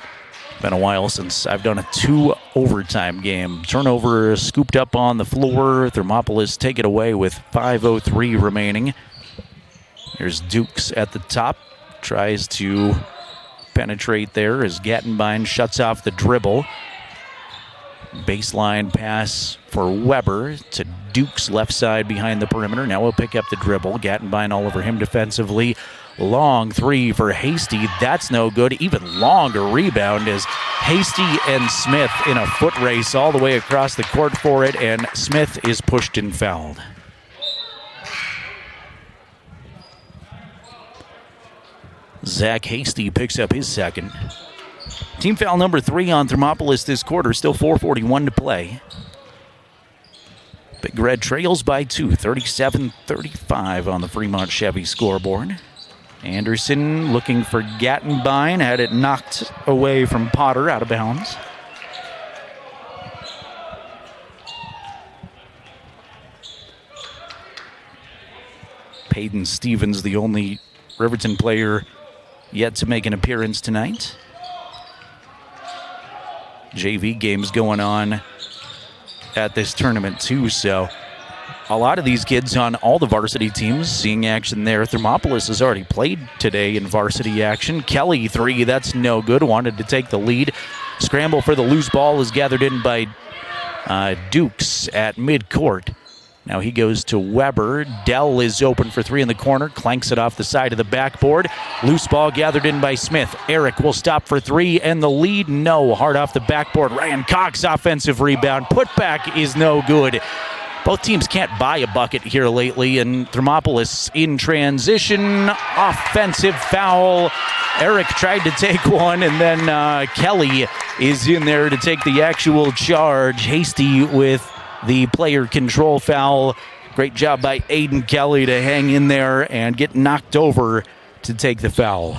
been a while since I've done a 2 overtime game. Turnover scooped up on the floor. Thermopolis take it away with 5:03 remaining. There's Dukes at the top. Tries to penetrate there as Gattenbein shuts off the dribble. Baseline pass for Weber to Duke's left side behind the perimeter. Now we'll pick up the dribble. Gattenbein all over him defensively. Long three for Hasty. That's no good. Even longer rebound as Hasty and Smith in a foot race all the way across the court for it, and Smith is pushed and fouled. Zach Hasty picks up his second. Team foul number 3 on Thermopolis this quarter. Still 4:41 to play. Big Red trails by 2, 37-35 on the Fremont Chevy scoreboard. Anderson looking for Gattenbein. Had it knocked away from Potter, out of bounds. Peyton Stevens, the only Riverton player yet to make an appearance tonight. JV games going on at this tournament too, so a lot of these kids on all the varsity teams seeing action there. Thermopolis has already played today in varsity action. Kelly, 3, that's no good. Wanted to take the lead. Scramble for the loose ball is gathered in by Dukes at midcourt. Now he goes to Weber. Dell is open for 3 in the corner. Clanks it off the side of the backboard. Loose ball gathered in by Smith. Eric will stop for 3, and the lead, no. Hard off the backboard. Ryan Cox offensive rebound. Putback is no good. Both teams can't buy a bucket here lately, and Thermopolis in transition. Offensive foul. Eric tried to take one, and then Kelly is in there to take the actual charge. Hasty with the player control foul. Great job by Aiden Kelly to hang in there and get knocked over to take the foul.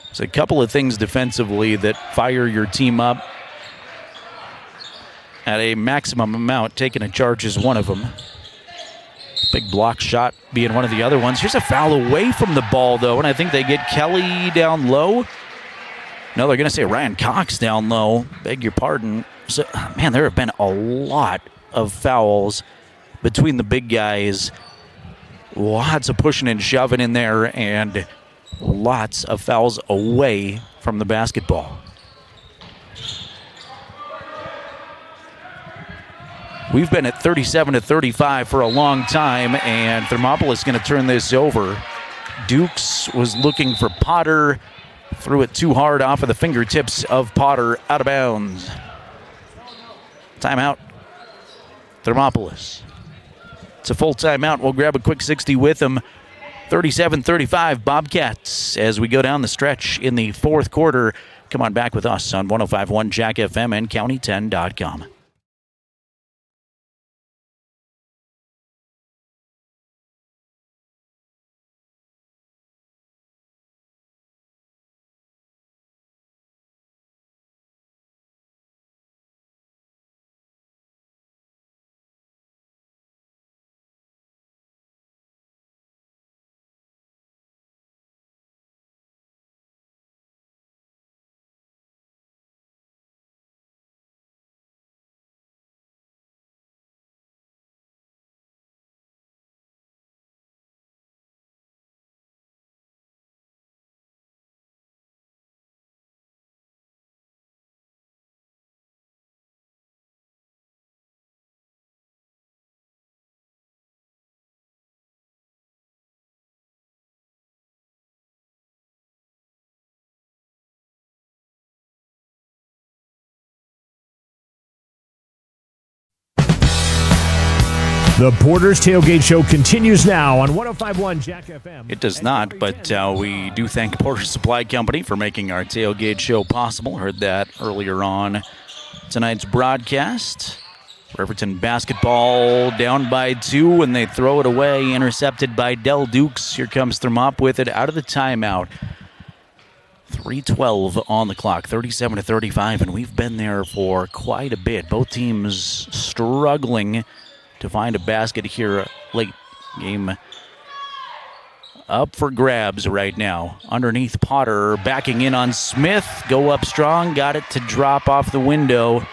There's a couple of things defensively that fire your team up at a maximum amount. Taking a charge is one of them. Big block shot being one of the other ones. Here's a foul away from the ball, though, and I think they get Kelly down low. No, they're going to say Ryan Cox down low. Beg your pardon. So, man, there have been a lot of fouls between the big guys. Lots of pushing and shoving in there, and lots of fouls away from the basketball. We've been at 37-35 for a long time, and Thermopolis is going to turn this over. Dukes was looking for Potter. Threw it too hard off of the fingertips of Potter, out of bounds. Timeout, Thermopolis. It's a full timeout. We'll grab a quick 60 with them. 37-35 Bobcats as we go down the stretch in the fourth quarter. Come on back with us on 105.1 Jack FM and County10.com. The Porter's Tailgate Show continues now on 105.1 Jack FM. It does not, but we do thank Porter's Supply Company for making our Tailgate Show possible. Heard that earlier on tonight's broadcast. Riverton basketball down by 2, and they throw it away, intercepted by Del Dukes. Here comes Thermop with it out of the timeout. 3:12 on the clock, 37-35, and we've been there for quite a bit. Both teams struggling to find a basket here late. Game up for grabs right now. Underneath Potter, backing in on Smith. Go up strong, got it to drop off the window.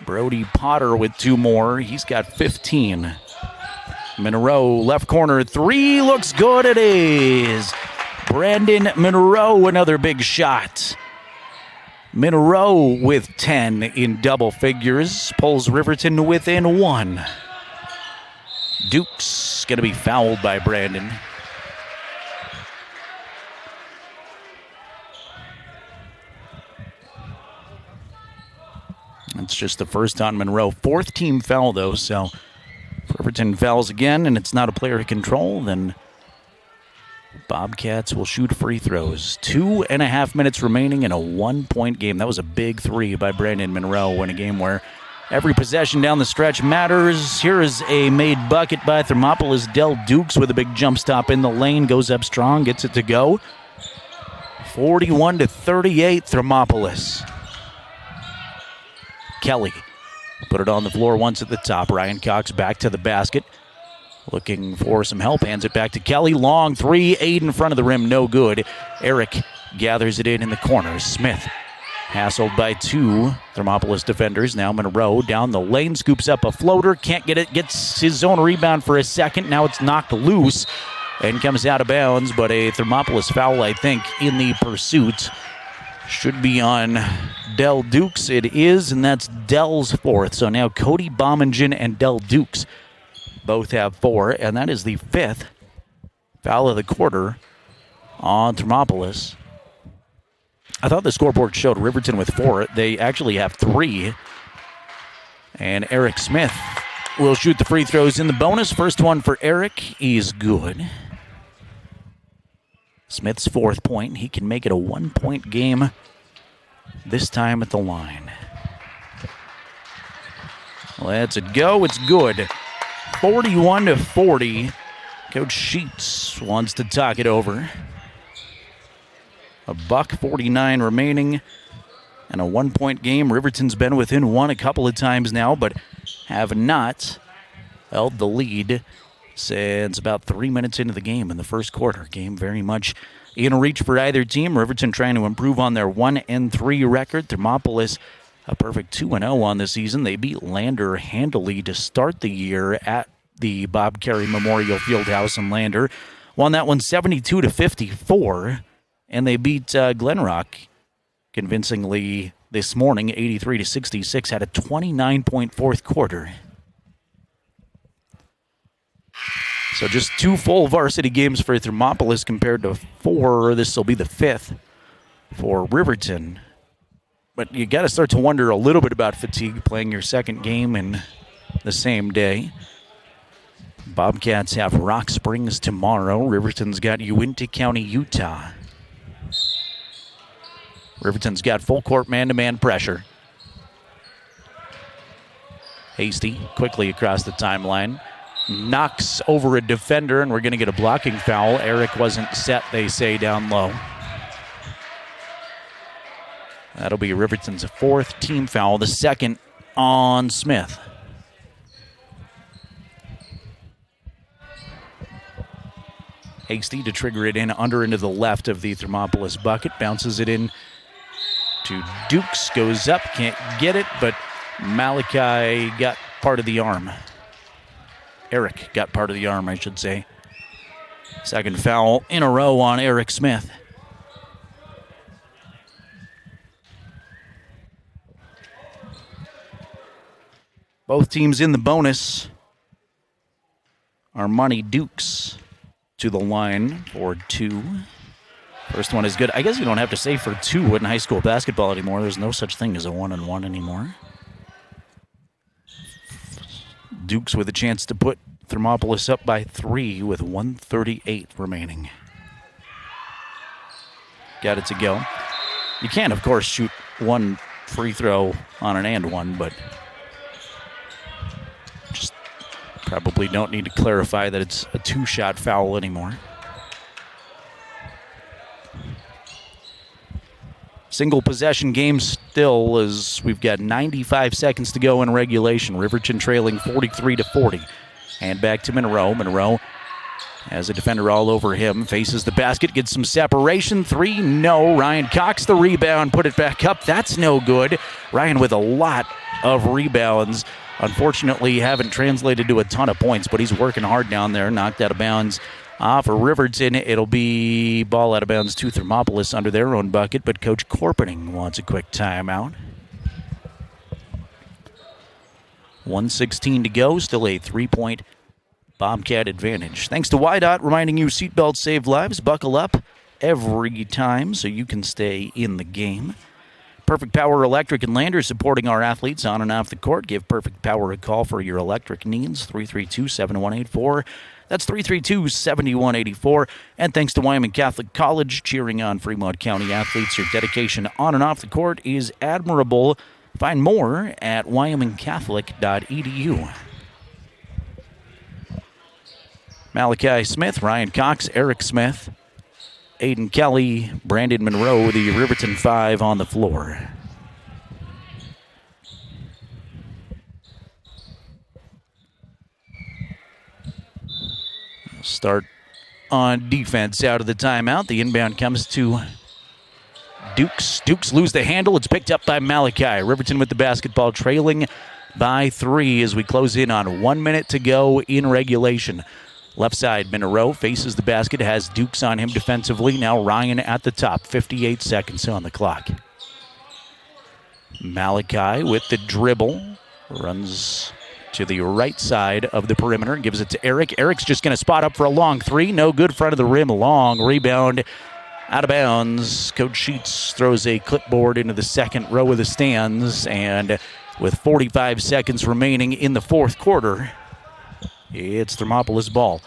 Brody Potter with 2 more. He's got 15. Monroe, left corner, three, looks good, it is. Brandon Monroe, another big shot. Monroe with 10 in double figures, pulls Riverton within 1. Duke's going to be fouled by Brandon. It's just the first on Monroe. 4th team foul, though, so if Riverton fouls again and it's not a player to control, then Bobcats will shoot free throws. 2.5 minutes remaining in a 1-point game. That was a big 3 by Brandon Monroe in a game where every possession down the stretch matters. Here is a made bucket by Thermopolis. Del Dukes with a big jump stop in the lane. Goes up strong, gets it to go. 41-38, Thermopolis. Kelly put it on the floor once at the top. Ryan Cox back to the basket. Looking for some help. Hands it back to Kelly. Long 3, 8 in front of the rim. No good. Eric gathers it in the corner. Smith hassled by 2 Thermopolis defenders. Now Monroe down the lane. Scoops up a floater. Can't get it. Gets his own rebound for a second. Now it's knocked loose and comes out of bounds. But a Thermopolis foul, I think, in the pursuit. Should be on Del Dukes. It is, and that's Del's 4th. So now Cody Bommingen and Del Dukes both have 4, and that is the 5th foul of the quarter on Thermopolis. I thought the scoreboard showed Riverton with 4. They actually have 3. And Eric Smith will shoot the free throws in the bonus. First one for Eric is good. Smith's 4th point. He can make it a 1-point game this time at the line. Let's it go. It's good. 41-40. Coach Sheets wants to talk it over. $1:49 remaining and a 1-point game. Riverton's been within 1 a couple of times now, but have not held the lead since about 3 minutes into the game in the first quarter. Game very much in reach for either team. Riverton trying to improve on their 1-3 record. Thermopolis a perfect 2-0 on the season. They beat Lander handily to start the year at the Bob Carey Memorial Fieldhouse in Lander. Won that one 72-54, and they beat Glenrock convincingly this morning, 83-66. Had a 29-point fourth quarter. So just 2 full varsity games for Thermopolis compared to 4. This will be the 5th for Riverton. But you got to start to wonder a little bit about fatigue playing your second game in the same day. Bobcats have Rock Springs tomorrow. Riverton's got Uinta County, Utah. Riverton's got full court man-to-man pressure. Hasty quickly across the timeline. Knocks over a defender, and we're going to get a blocking foul. Eric wasn't set, they say, down low. That'll be Riverton's 4th team foul, the 2nd on Smith. Hasty to trigger it in under into the left of the Thermopolis bucket. Bounces it in to Dukes. Goes up, can't get it, but Malachi got part of the arm. Eric got part of the arm, I should say. 2nd foul in a row on Eric Smith. Both teams in the bonus. Armani Dukes to the line for 2. First one is good. I guess you don't have to say for 2 in high school basketball anymore. There's no such thing as a 1-on-1 anymore. Dukes with a chance to put Thermopolis up by 3 with 1:38 remaining. Got it to go. You can, of course, shoot 1 free throw on an and 1, but just probably don't need to clarify that it's a 2-shot foul anymore. Single possession game still, as we've got 95 seconds to go in regulation. Riverton trailing 43-40. And back to Monroe. Monroe has a defender all over him. Faces the basket, gets some separation. 3, no. Ryan Cox the rebound, put it back up. That's no good. Ryan with a lot of rebounds unfortunately haven't translated to a ton of points, but he's working hard down there. Knocked out of bounds for Riverton. It'll be ball out of bounds to Thermopolis under their own bucket, but Coach Corpening wants a quick timeout. 1:16 to go, still a 3-point Bobcat advantage. Thanks to YDOT, reminding you seatbelts save lives. Buckle up every time so you can stay in the game. Perfect Power Electric and Lander supporting our athletes on and off the court. Give Perfect Power a call for your electric needs, 332-7184. That's 332-7184. And thanks to Wyoming Catholic College, cheering on Fremont County athletes. Your dedication on and off the court is admirable. Find more at wyomingcatholic.edu. Malachi Smith, Ryan Cox, Eric Smith, Aiden Kelly, Brandon Monroe, the Riverton 5 on the floor. Start on defense out of the timeout. The inbound comes to Dukes. Dukes lose the handle. It's picked up by Malachi. Riverton with the basketball, trailing by 3 as we close in on 1 minute to go in regulation. Left side, Monroe faces the basket, has Dukes on him defensively. Now Ryan at the top, 58 seconds on the clock. Malachi with the dribble, runs to the right side of the perimeter, gives it to Eric. Eric's just going to spot up for a long 3. No good, front of the rim, long rebound. Out of bounds. Coach Sheets throws a clipboard into the second row of the stands, and with 45 seconds remaining in the fourth quarter, it's Thermopolis ball.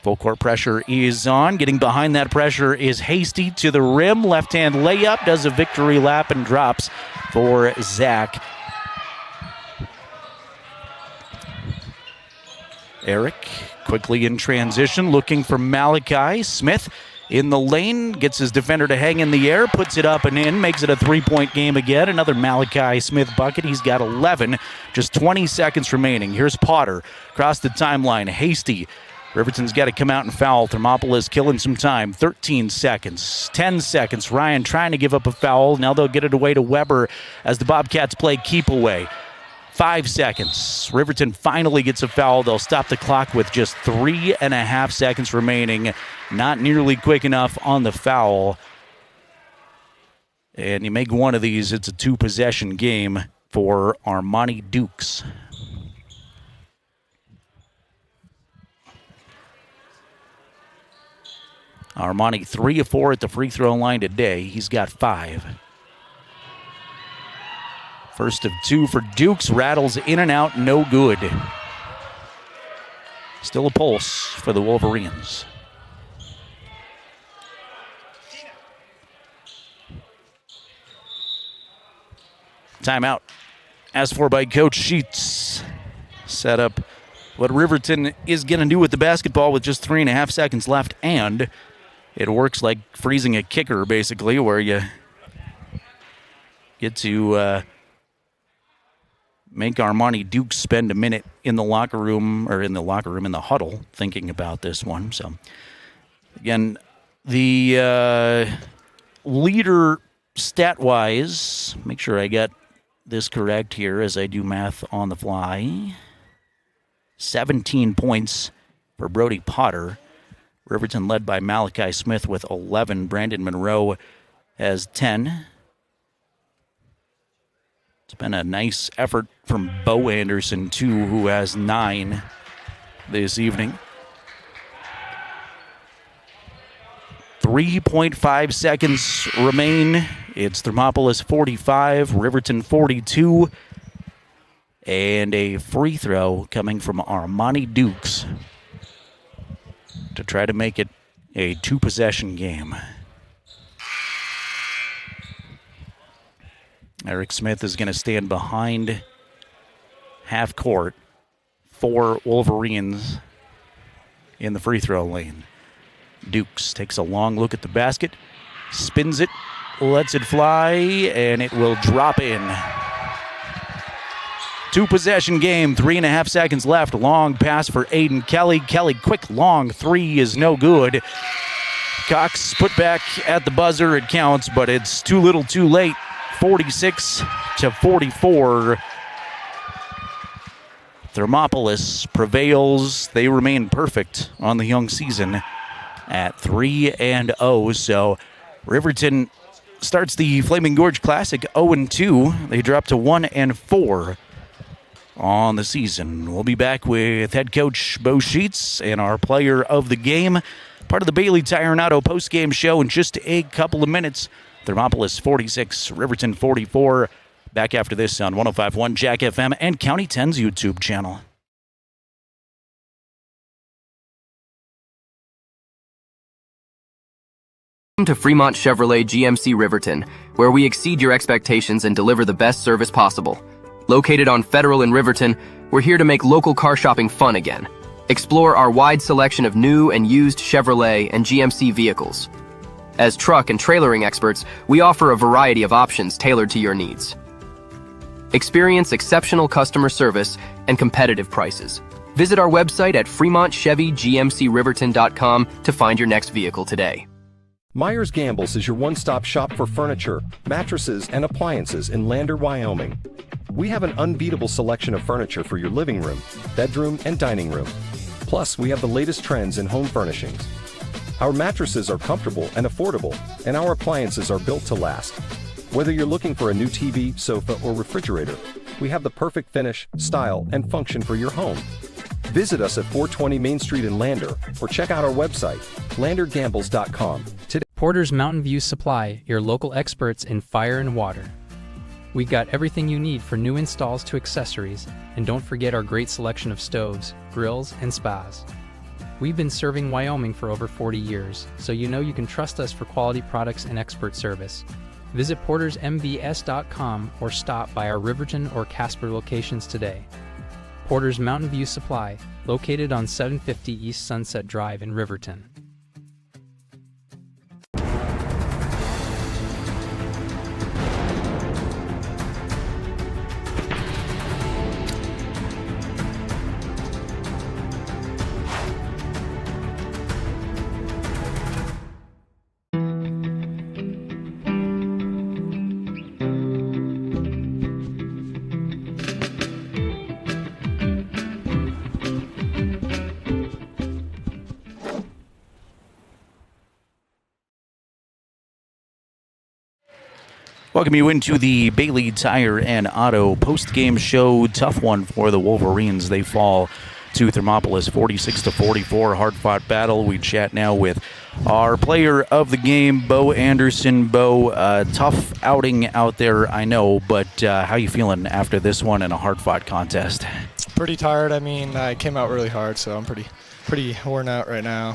Full court pressure is on. Getting behind that pressure is Hasty to the rim. Left-hand layup, does a victory lap and drops for Zach. Eric quickly in transition, looking for Malachi. Smith in the lane, gets his defender to hang in the air, puts it up and in, makes it a 3-point game again. Another Malachi Smith bucket. He's got 11, just 20 seconds remaining. Here's Potter across the timeline. Hasty. Riverton's got to come out and foul. Thermopolis killing some time. 13 seconds, 10 seconds. Ryan trying to give up a foul. Now they'll get it away to Weber as the Bobcats play keep away. 5 seconds. Riverton finally gets a foul. They'll stop the clock with just 3.5 seconds remaining. Not nearly quick enough on the foul. And you make one of these, it's a 2-possession game for Armani Dukes. Armani 3 of 4 at the free throw line today. He's got 5. First of 2 for Dukes. Rattles in and out, no good. Still a pulse for the Wolverines. Timeout. Asked for by Coach Sheets. Set up what Riverton is going to do with the basketball with just 3.5 seconds left, and it works like freezing a kicker, basically, where you get to make Armani Dukes spend a minute in the huddle, thinking about this one. So, again, the leader stat-wise, make sure I get this correct here as I do math on the fly. 17 points for Brody Potter. Riverton led by Malachi Smith with 11. Brandon Monroe has 10. It's been a nice effort from Bo Anderson, too, who has 9 this evening. 3.5 seconds remain. It's Thermopolis 45, Riverton 42, and a free throw coming from Armani Dukes to try to make it a 2-possession game. Eric Smith is going to stand behind half court for Wolverines in the free throw lane. Dukes takes a long look at the basket, spins it, lets it fly, and it will drop in. 2-possession game, 3.5 seconds left. Long pass for Aiden Kelly. Kelly, quick long 3 is no good. Cox put back at the buzzer. It counts, but it's too little too late. 46-44. Thermopolis prevails. They remain perfect on the young season at 3-0. So Riverton starts the Flaming Gorge Classic 0-2. They drop to 1-4 on the season. We'll be back with head coach Bo Sheets and our player of the game, part of the Bailey Tire and Auto postgame show in just a couple of minutes. Thermopolis 46, Riverton 44. Back after this on 105.1 Jack FM and County 10's YouTube channel. Welcome to Fremont Chevrolet GMC Riverton, where we exceed your expectations and deliver the best service possible. Located on Federal in Riverton, we're here to make local car shopping fun again. Explore our wide selection of new and used Chevrolet and GMC vehicles. As truck and trailering experts, we offer a variety of options tailored to your needs. Experience exceptional customer service and competitive prices. Visit our website at FremontChevyGMCRiverton.com to find your next vehicle today. Myers Gambles is your one-stop shop for furniture, mattresses, and appliances in Lander, Wyoming. We have an unbeatable selection of furniture for your living room, bedroom, and dining room. Plus, we have the latest trends in home furnishings. Our mattresses are comfortable and affordable, and our appliances are built to last. Whether you're looking for a new TV, sofa, or refrigerator, we have the perfect finish, style, and function for your home. Visit us at 420 Main Street in Lander, or check out our website, landergambles.com. Today. Porter's Mountain View Supply, your local experts in fire and water. We got everything you need for new installs to accessories, and don't forget our great selection of stoves, grills, and spas. We've been serving Wyoming for over 40 years, so you know you can trust us for quality products and expert service. Visit portersmbs.com or stop by our Riverton or Casper locations today. Porter's Mountain View Supply, located on 750 East Sunset Drive in Riverton. Welcome you into the Bailey Tire and Auto post-game show. Tough one for the Wolverines. They fall to Thermopolis 46-44. Hard-fought battle. We chat now with our player of the game, Bo Anderson. Bo, tough outing out there, I know, but how you feeling after this one in a hard-fought contest? Pretty tired. I mean, I came out really hard, so I'm pretty worn out right now.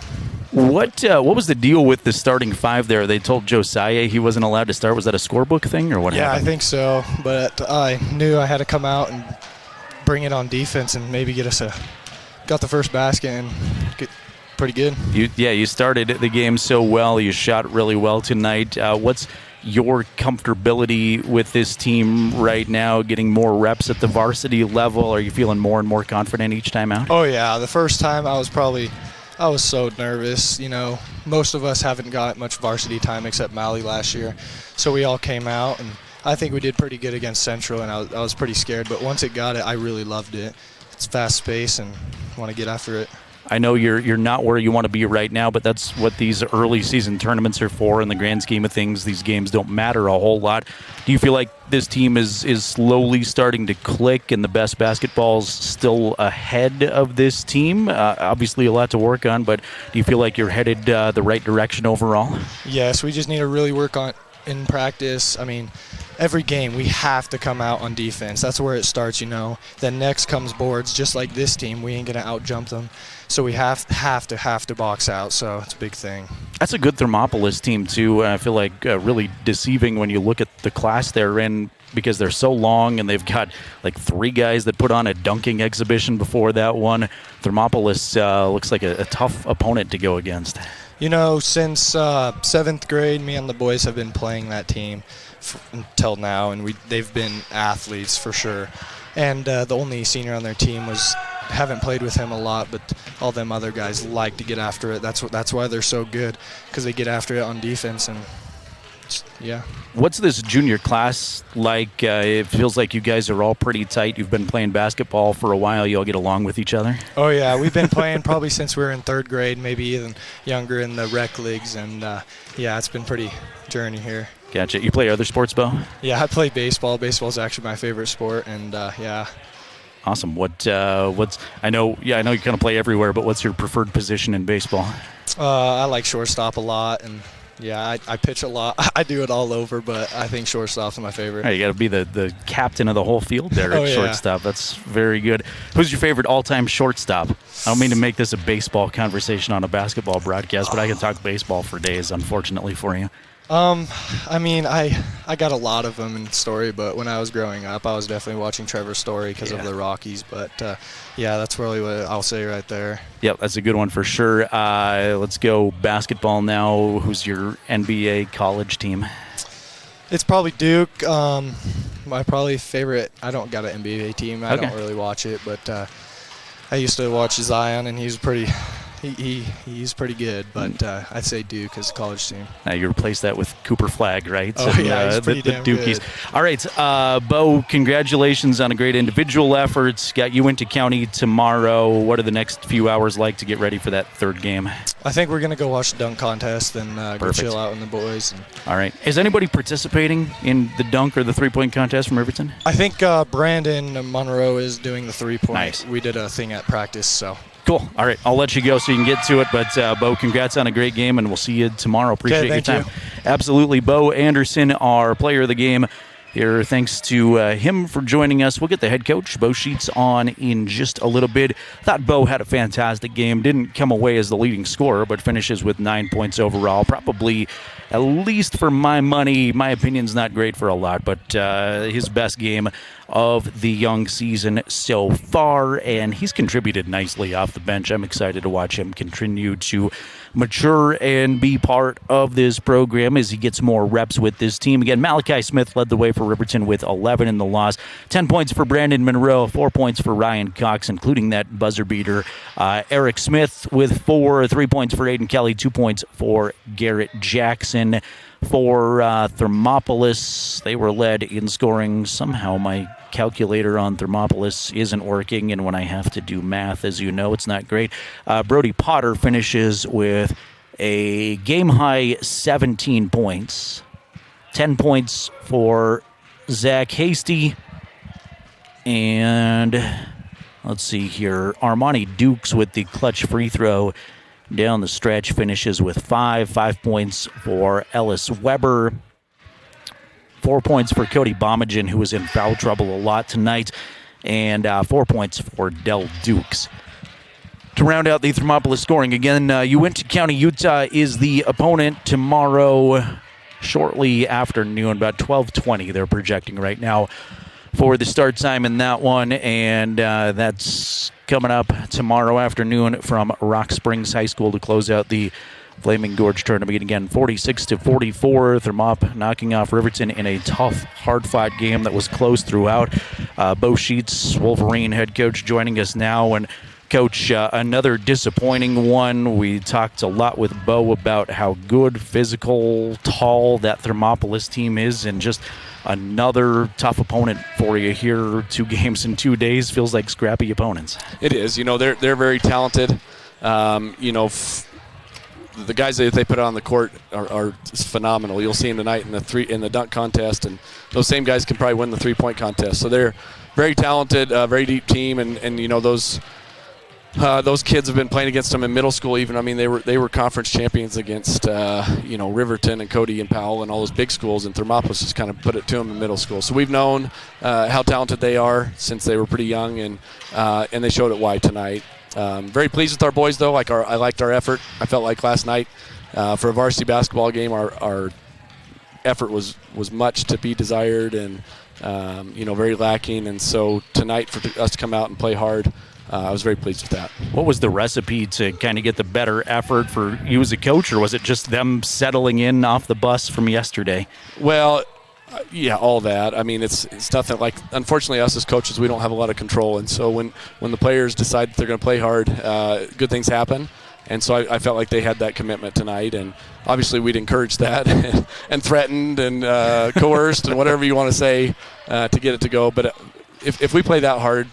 What was the deal with the starting five there? They told Josiah he wasn't allowed to start. Was that a scorebook thing or what happened? Yeah, I think so, but I knew I had to come out and bring it on defense and maybe got the first basket and get pretty good. You started the game so well. You shot really well tonight. What's your comfortability with this team right now, getting more reps at the varsity level? Are you feeling more and more confident each time out? Oh, yeah. The first time I was so nervous. You know, most of us haven't got much varsity time except Mally last year. So we all came out, and I think we did pretty good against Central, and I was pretty scared. But once it got it, I really loved it. It's fast pace and want to get after it. I know you're not where you want to be right now, but that's what these early season tournaments are for. In the grand scheme of things, these games don't matter a whole lot. Do you feel like this team is slowly starting to click and the best basketball's still ahead of this team? Obviously a lot to work on, but do you feel like you're headed the right direction overall? Yes, we just need to really work on in practice. I mean, every game we have to come out on defense. That's where it starts, you know. Then next comes boards, just like this team. We ain't going to out-jump them. So we have to box out, so it's a big thing. That's a good Thermopolis team, too. I feel like really deceiving when you look at the class they're in because they're so long and they've got like 3 guys that put on a dunking exhibition before that one. Thermopolis looks like a tough opponent to go against. You know, since 7th grade, me and the boys have been playing that team until now, and they've been athletes for sure. And the only senior on their team haven't played with him a lot, but all them other guys like to get after it. That's why they're so good, because they get after it on defense, and yeah. What's this junior class like? It feels like you guys are all pretty tight. You've been playing basketball for a while. You all get along with each other? Oh, yeah. We've been playing probably since we were in 3rd grade, maybe even younger in the rec leagues. And, yeah, it's been pretty journey here. Gotcha. You play other sports, Bo? Yeah, I play baseball. Baseball is actually my favorite sport, and, yeah. Awesome. What's I know you kind of play everywhere, but what's your preferred position in baseball? I like shortstop a lot, and yeah, I pitch a lot. I do it all over, but I think shortstop's my favorite. You got to be the captain of the whole field there at shortstop. That's very good. Who's your favorite all-time shortstop? I don't mean to make this a baseball conversation on a basketball broadcast, but I can talk baseball for days, unfortunately, for you. I mean, I got a lot of them in Story, but when I was growing up, I was definitely watching Trevor Story because of the Rockies. But, yeah, that's really what I'll say right there. Yep, that's a good one for sure. Let's go basketball now. Who's your NBA college team? It's probably Duke. My probably favorite. I don't got an NBA team. I don't really watch it, but I used to watch Zion, and he's pretty good, but I'd say Duke as a college team. Now you replace that with Cooper Flagg, right? Oh, yeah, he's pretty damn Dukies. good. All right, Bo, congratulations on a great individual effort. Got you into county tomorrow. What are the next few hours like to get ready for that 3rd game? I think we're going to go watch the dunk contest and go chill out with the boys. All right. Is anybody participating in the dunk or the 3-point contest from Riverton? I think Brandon Monroe is doing the 3-point. Nice. We did a thing at practice, so. Cool. All right. I'll let you go so you can get to it. But, Bo, congrats on a great game, and we'll see you tomorrow. Appreciate your time. Absolutely. Bo Anderson, our player of the game here. Thanks to him for joining us. We'll get the head coach, Bo Sheets, on in just a little bit. Thought Bo had a fantastic game. Didn't come away as the leading scorer, but finishes with 9 points overall. Probably, at least for my money, my opinion's not great for a lot, but his best game of the young season so far, and he's contributed nicely off the bench. I'm excited to watch him continue to mature and be part of this program as he gets more reps with this team. Again, Malachi Smith led the way for Riverton with 11 in the loss. 10 points for Brandon Monroe, 4 points for Ryan Cox, including that buzzer beater. Eric Smith with 4, 3 points for Aiden Kelly, 2 points for Garrett Jackson. For Thermopolis, they were led in scoring. Somehow my calculator on Thermopolis isn't working, and when I have to do math, as you know, it's not great. Brody Potter finishes with a game-high 17 points. 10 points for Zach Hasty. And let's see here. Armani Dukes with the clutch free throw down the stretch finishes with 5 points for Ellis Weber. 4 points for Cody Bomagen, who was in foul trouble a lot tonight, and 4 points for Del Dukes. To round out the Thermopolis scoring, again, Uinta County, Utah is the opponent tomorrow shortly after noon, about 12:20 they're projecting right now for the start time in that one, and that's coming up tomorrow afternoon from Rock Springs High School to close out the Flaming Gorge tournament. Again, 46-44, Thermop knocking off Riverton in a tough, hard-fought game that was close throughout. Bo Sheets, Wolverine head coach, joining us now. And Coach, another disappointing one. We talked a lot with Bo about how good, physical, tall that Thermopolis team is, and just another tough opponent for you here. 2 games in 2 days. Feels like scrappy opponents. It is. You know, they're very talented. You know, the guys that they put on the court are phenomenal. You'll see them tonight in the dunk contest, and those same guys can probably win the 3-point contest. So they're very talented, very deep team, and you know, those kids have been playing against them in middle school. Even, I mean, they were conference champions against you know, Riverton and Cody and Powell and all those big schools, and Thermopolis just kind of put it to them in middle school. So we've known how talented they are since they were pretty young, and they showed it wide tonight. Very pleased with our boys, though. I liked our effort. I felt like last night for a varsity basketball game, our effort was much to be desired, and you know, very lacking. And so tonight, for us to come out and play hard, I was very pleased with that. What was the recipe to kind of get the better effort for you as a coach, or was it just them settling in off the bus from yesterday? Well, yeah, all that. I mean, it's stuff that, like, unfortunately, us as coaches, we don't have a lot of control. And so when the players decide that they're going to play hard, good things happen. And so I felt like they had that commitment tonight, and obviously we'd encouraged that and threatened and coerced and whatever you want to say to get it to go. But if we play that hard,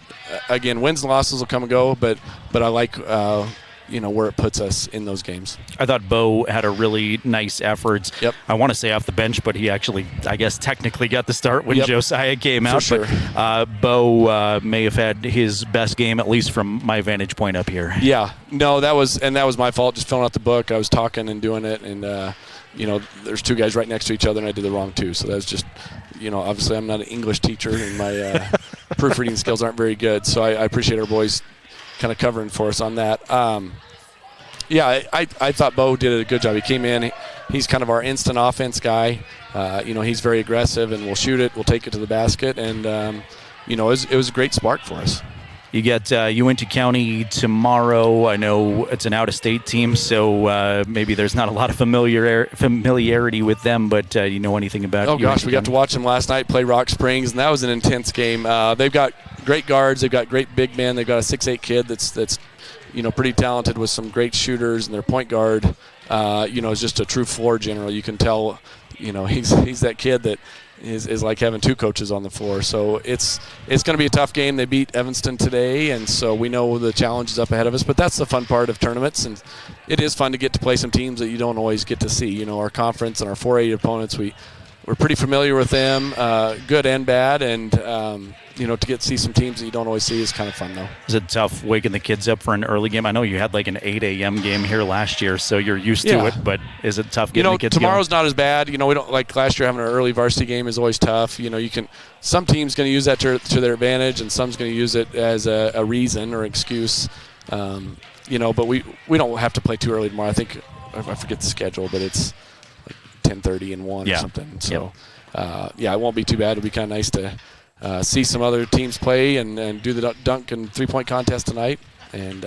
again, wins and losses will come and go, but I like where it puts us in those games. I thought Bo had a really nice effort. Yep. I want to say off the bench, but he actually, I guess, technically got the start when Josiah came out. For sure. But Bo may have had his best game, at least from my vantage point up here. Yeah. No, that was my fault, just filling out the book. I was talking and doing it, and there's two guys right next to each other, and I did the wrong two. So that was just, obviously I'm not an English teacher, and my proofreading skills aren't very good. So I appreciate our boys kind of covering for us on that. I thought Bo did a good job. He came in. He's kind of our instant offense guy. He's very aggressive, and we'll shoot it. We'll take it to the basket, and it was a great spark for us. You get Uinta County tomorrow. I know it's an out-of-state team, so maybe there's not a lot of familiarity with them, but do you know anything about Oh, gosh, we got to watch them last night play Rock Springs, and that was an intense game. They've got great guards. They've got great big men. They've got a 6'8" kid that's pretty talented with some great shooters, and their point guard, is just a true floor general. You can tell, he's that kid that is like having two coaches on the floor. So it's going to be a tough game. They beat Evanston today, and so we know the challenge is up ahead of us. But that's the fun part of tournaments, and it is fun to get to play some teams that you don't always get to see. Our conference and our 4A opponents, we're pretty familiar with them, good and bad, and to get to see some teams that you don't always see is kind of fun, though. Is it tough waking the kids up for an early game? I know you had like an 8 a.m. game here last year, so you're used to it, but is it tough getting the kids tomorrow's going? not as bad. We don't like last year having an early varsity game is always tough. Some team's going to use that to their advantage, and some's going to use it as a reason or excuse. But we don't have to play too early tomorrow. I think I forget the schedule, but it's 10:30 and 1 or something. So, it won't be too bad. It'll be kind of nice to see some other teams play and do the dunk and three-point contest tonight and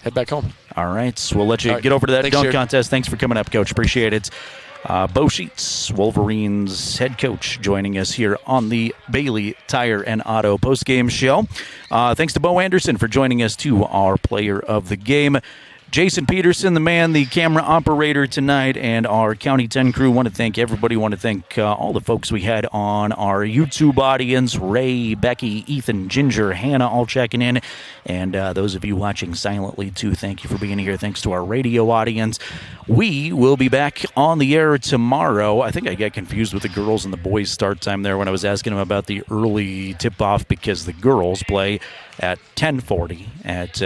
head back home. All right. We'll let you get over to that dunk contest. Thanks for coming up, Coach. Appreciate it. Bo Sheets, Wolverines head coach, joining us here on the Bailey Tire and Auto postgame show. Thanks to Bo Anderson for joining us, too, our player of the game. Jason Peterson, the man, the camera operator tonight, and our County 10 crew. Want to thank everybody. Want to thank all the folks we had on our YouTube audience. Ray, Becky, Ethan, Ginger, Hannah, all checking in. And those of you watching silently, too, thank you for being here. Thanks to our radio audience. We will be back on the air tomorrow. I think I got confused with the girls and the boys' start time there when I was asking them about the early tip-off, because the girls play at 10:40 at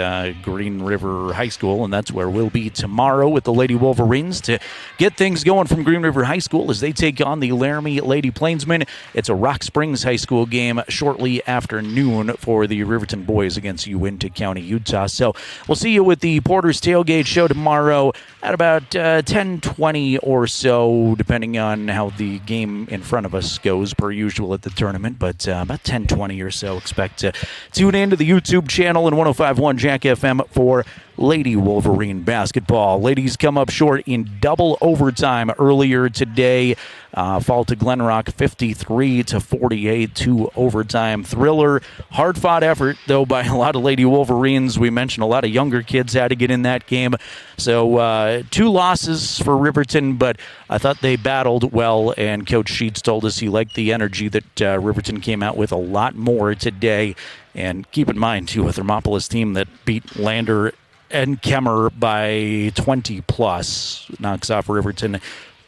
Green River High School, and that's where we'll be tomorrow with the Lady Wolverines to get things going from Green River High School as they take on the Laramie Lady Plainsmen. It's a Rock Springs High School game shortly after noon for the Riverton boys against Uinta County, Utah. So we'll see you with the Porter's Tailgate Show tomorrow at about 10:20 or so, depending on how the game in front of us goes, per usual at the tournament. But about 10:20 or so, expect to tune in to the YouTube channel and 105.1 Jack FM for Lady Wolverine basketball. Ladies come up short in double overtime earlier today. Fall to Glenrock 53-48, 2 overtime thriller. Hard-fought effort, though, by a lot of Lady Wolverines. We mentioned a lot of younger kids had to get in that game. So 2 losses for Riverton, but I thought they battled well, and Coach Sheets told us he liked the energy that Riverton came out with a lot more today. And keep in mind, too, a Thermopolis team that beat Lander and Kemmer by 20-plus, knocks off Riverton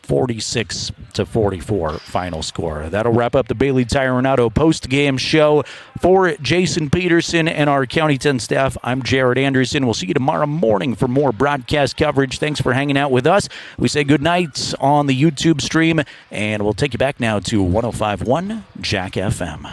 46-44 final score. That'll wrap up the Bailey Tire and Auto post-game show. For Jason Peterson and our County 10 staff, I'm Jared Anderson. We'll see you tomorrow morning for more broadcast coverage. Thanks for hanging out with us. We say good night on the YouTube stream, and we'll take you back now to 105.1 Jack FM.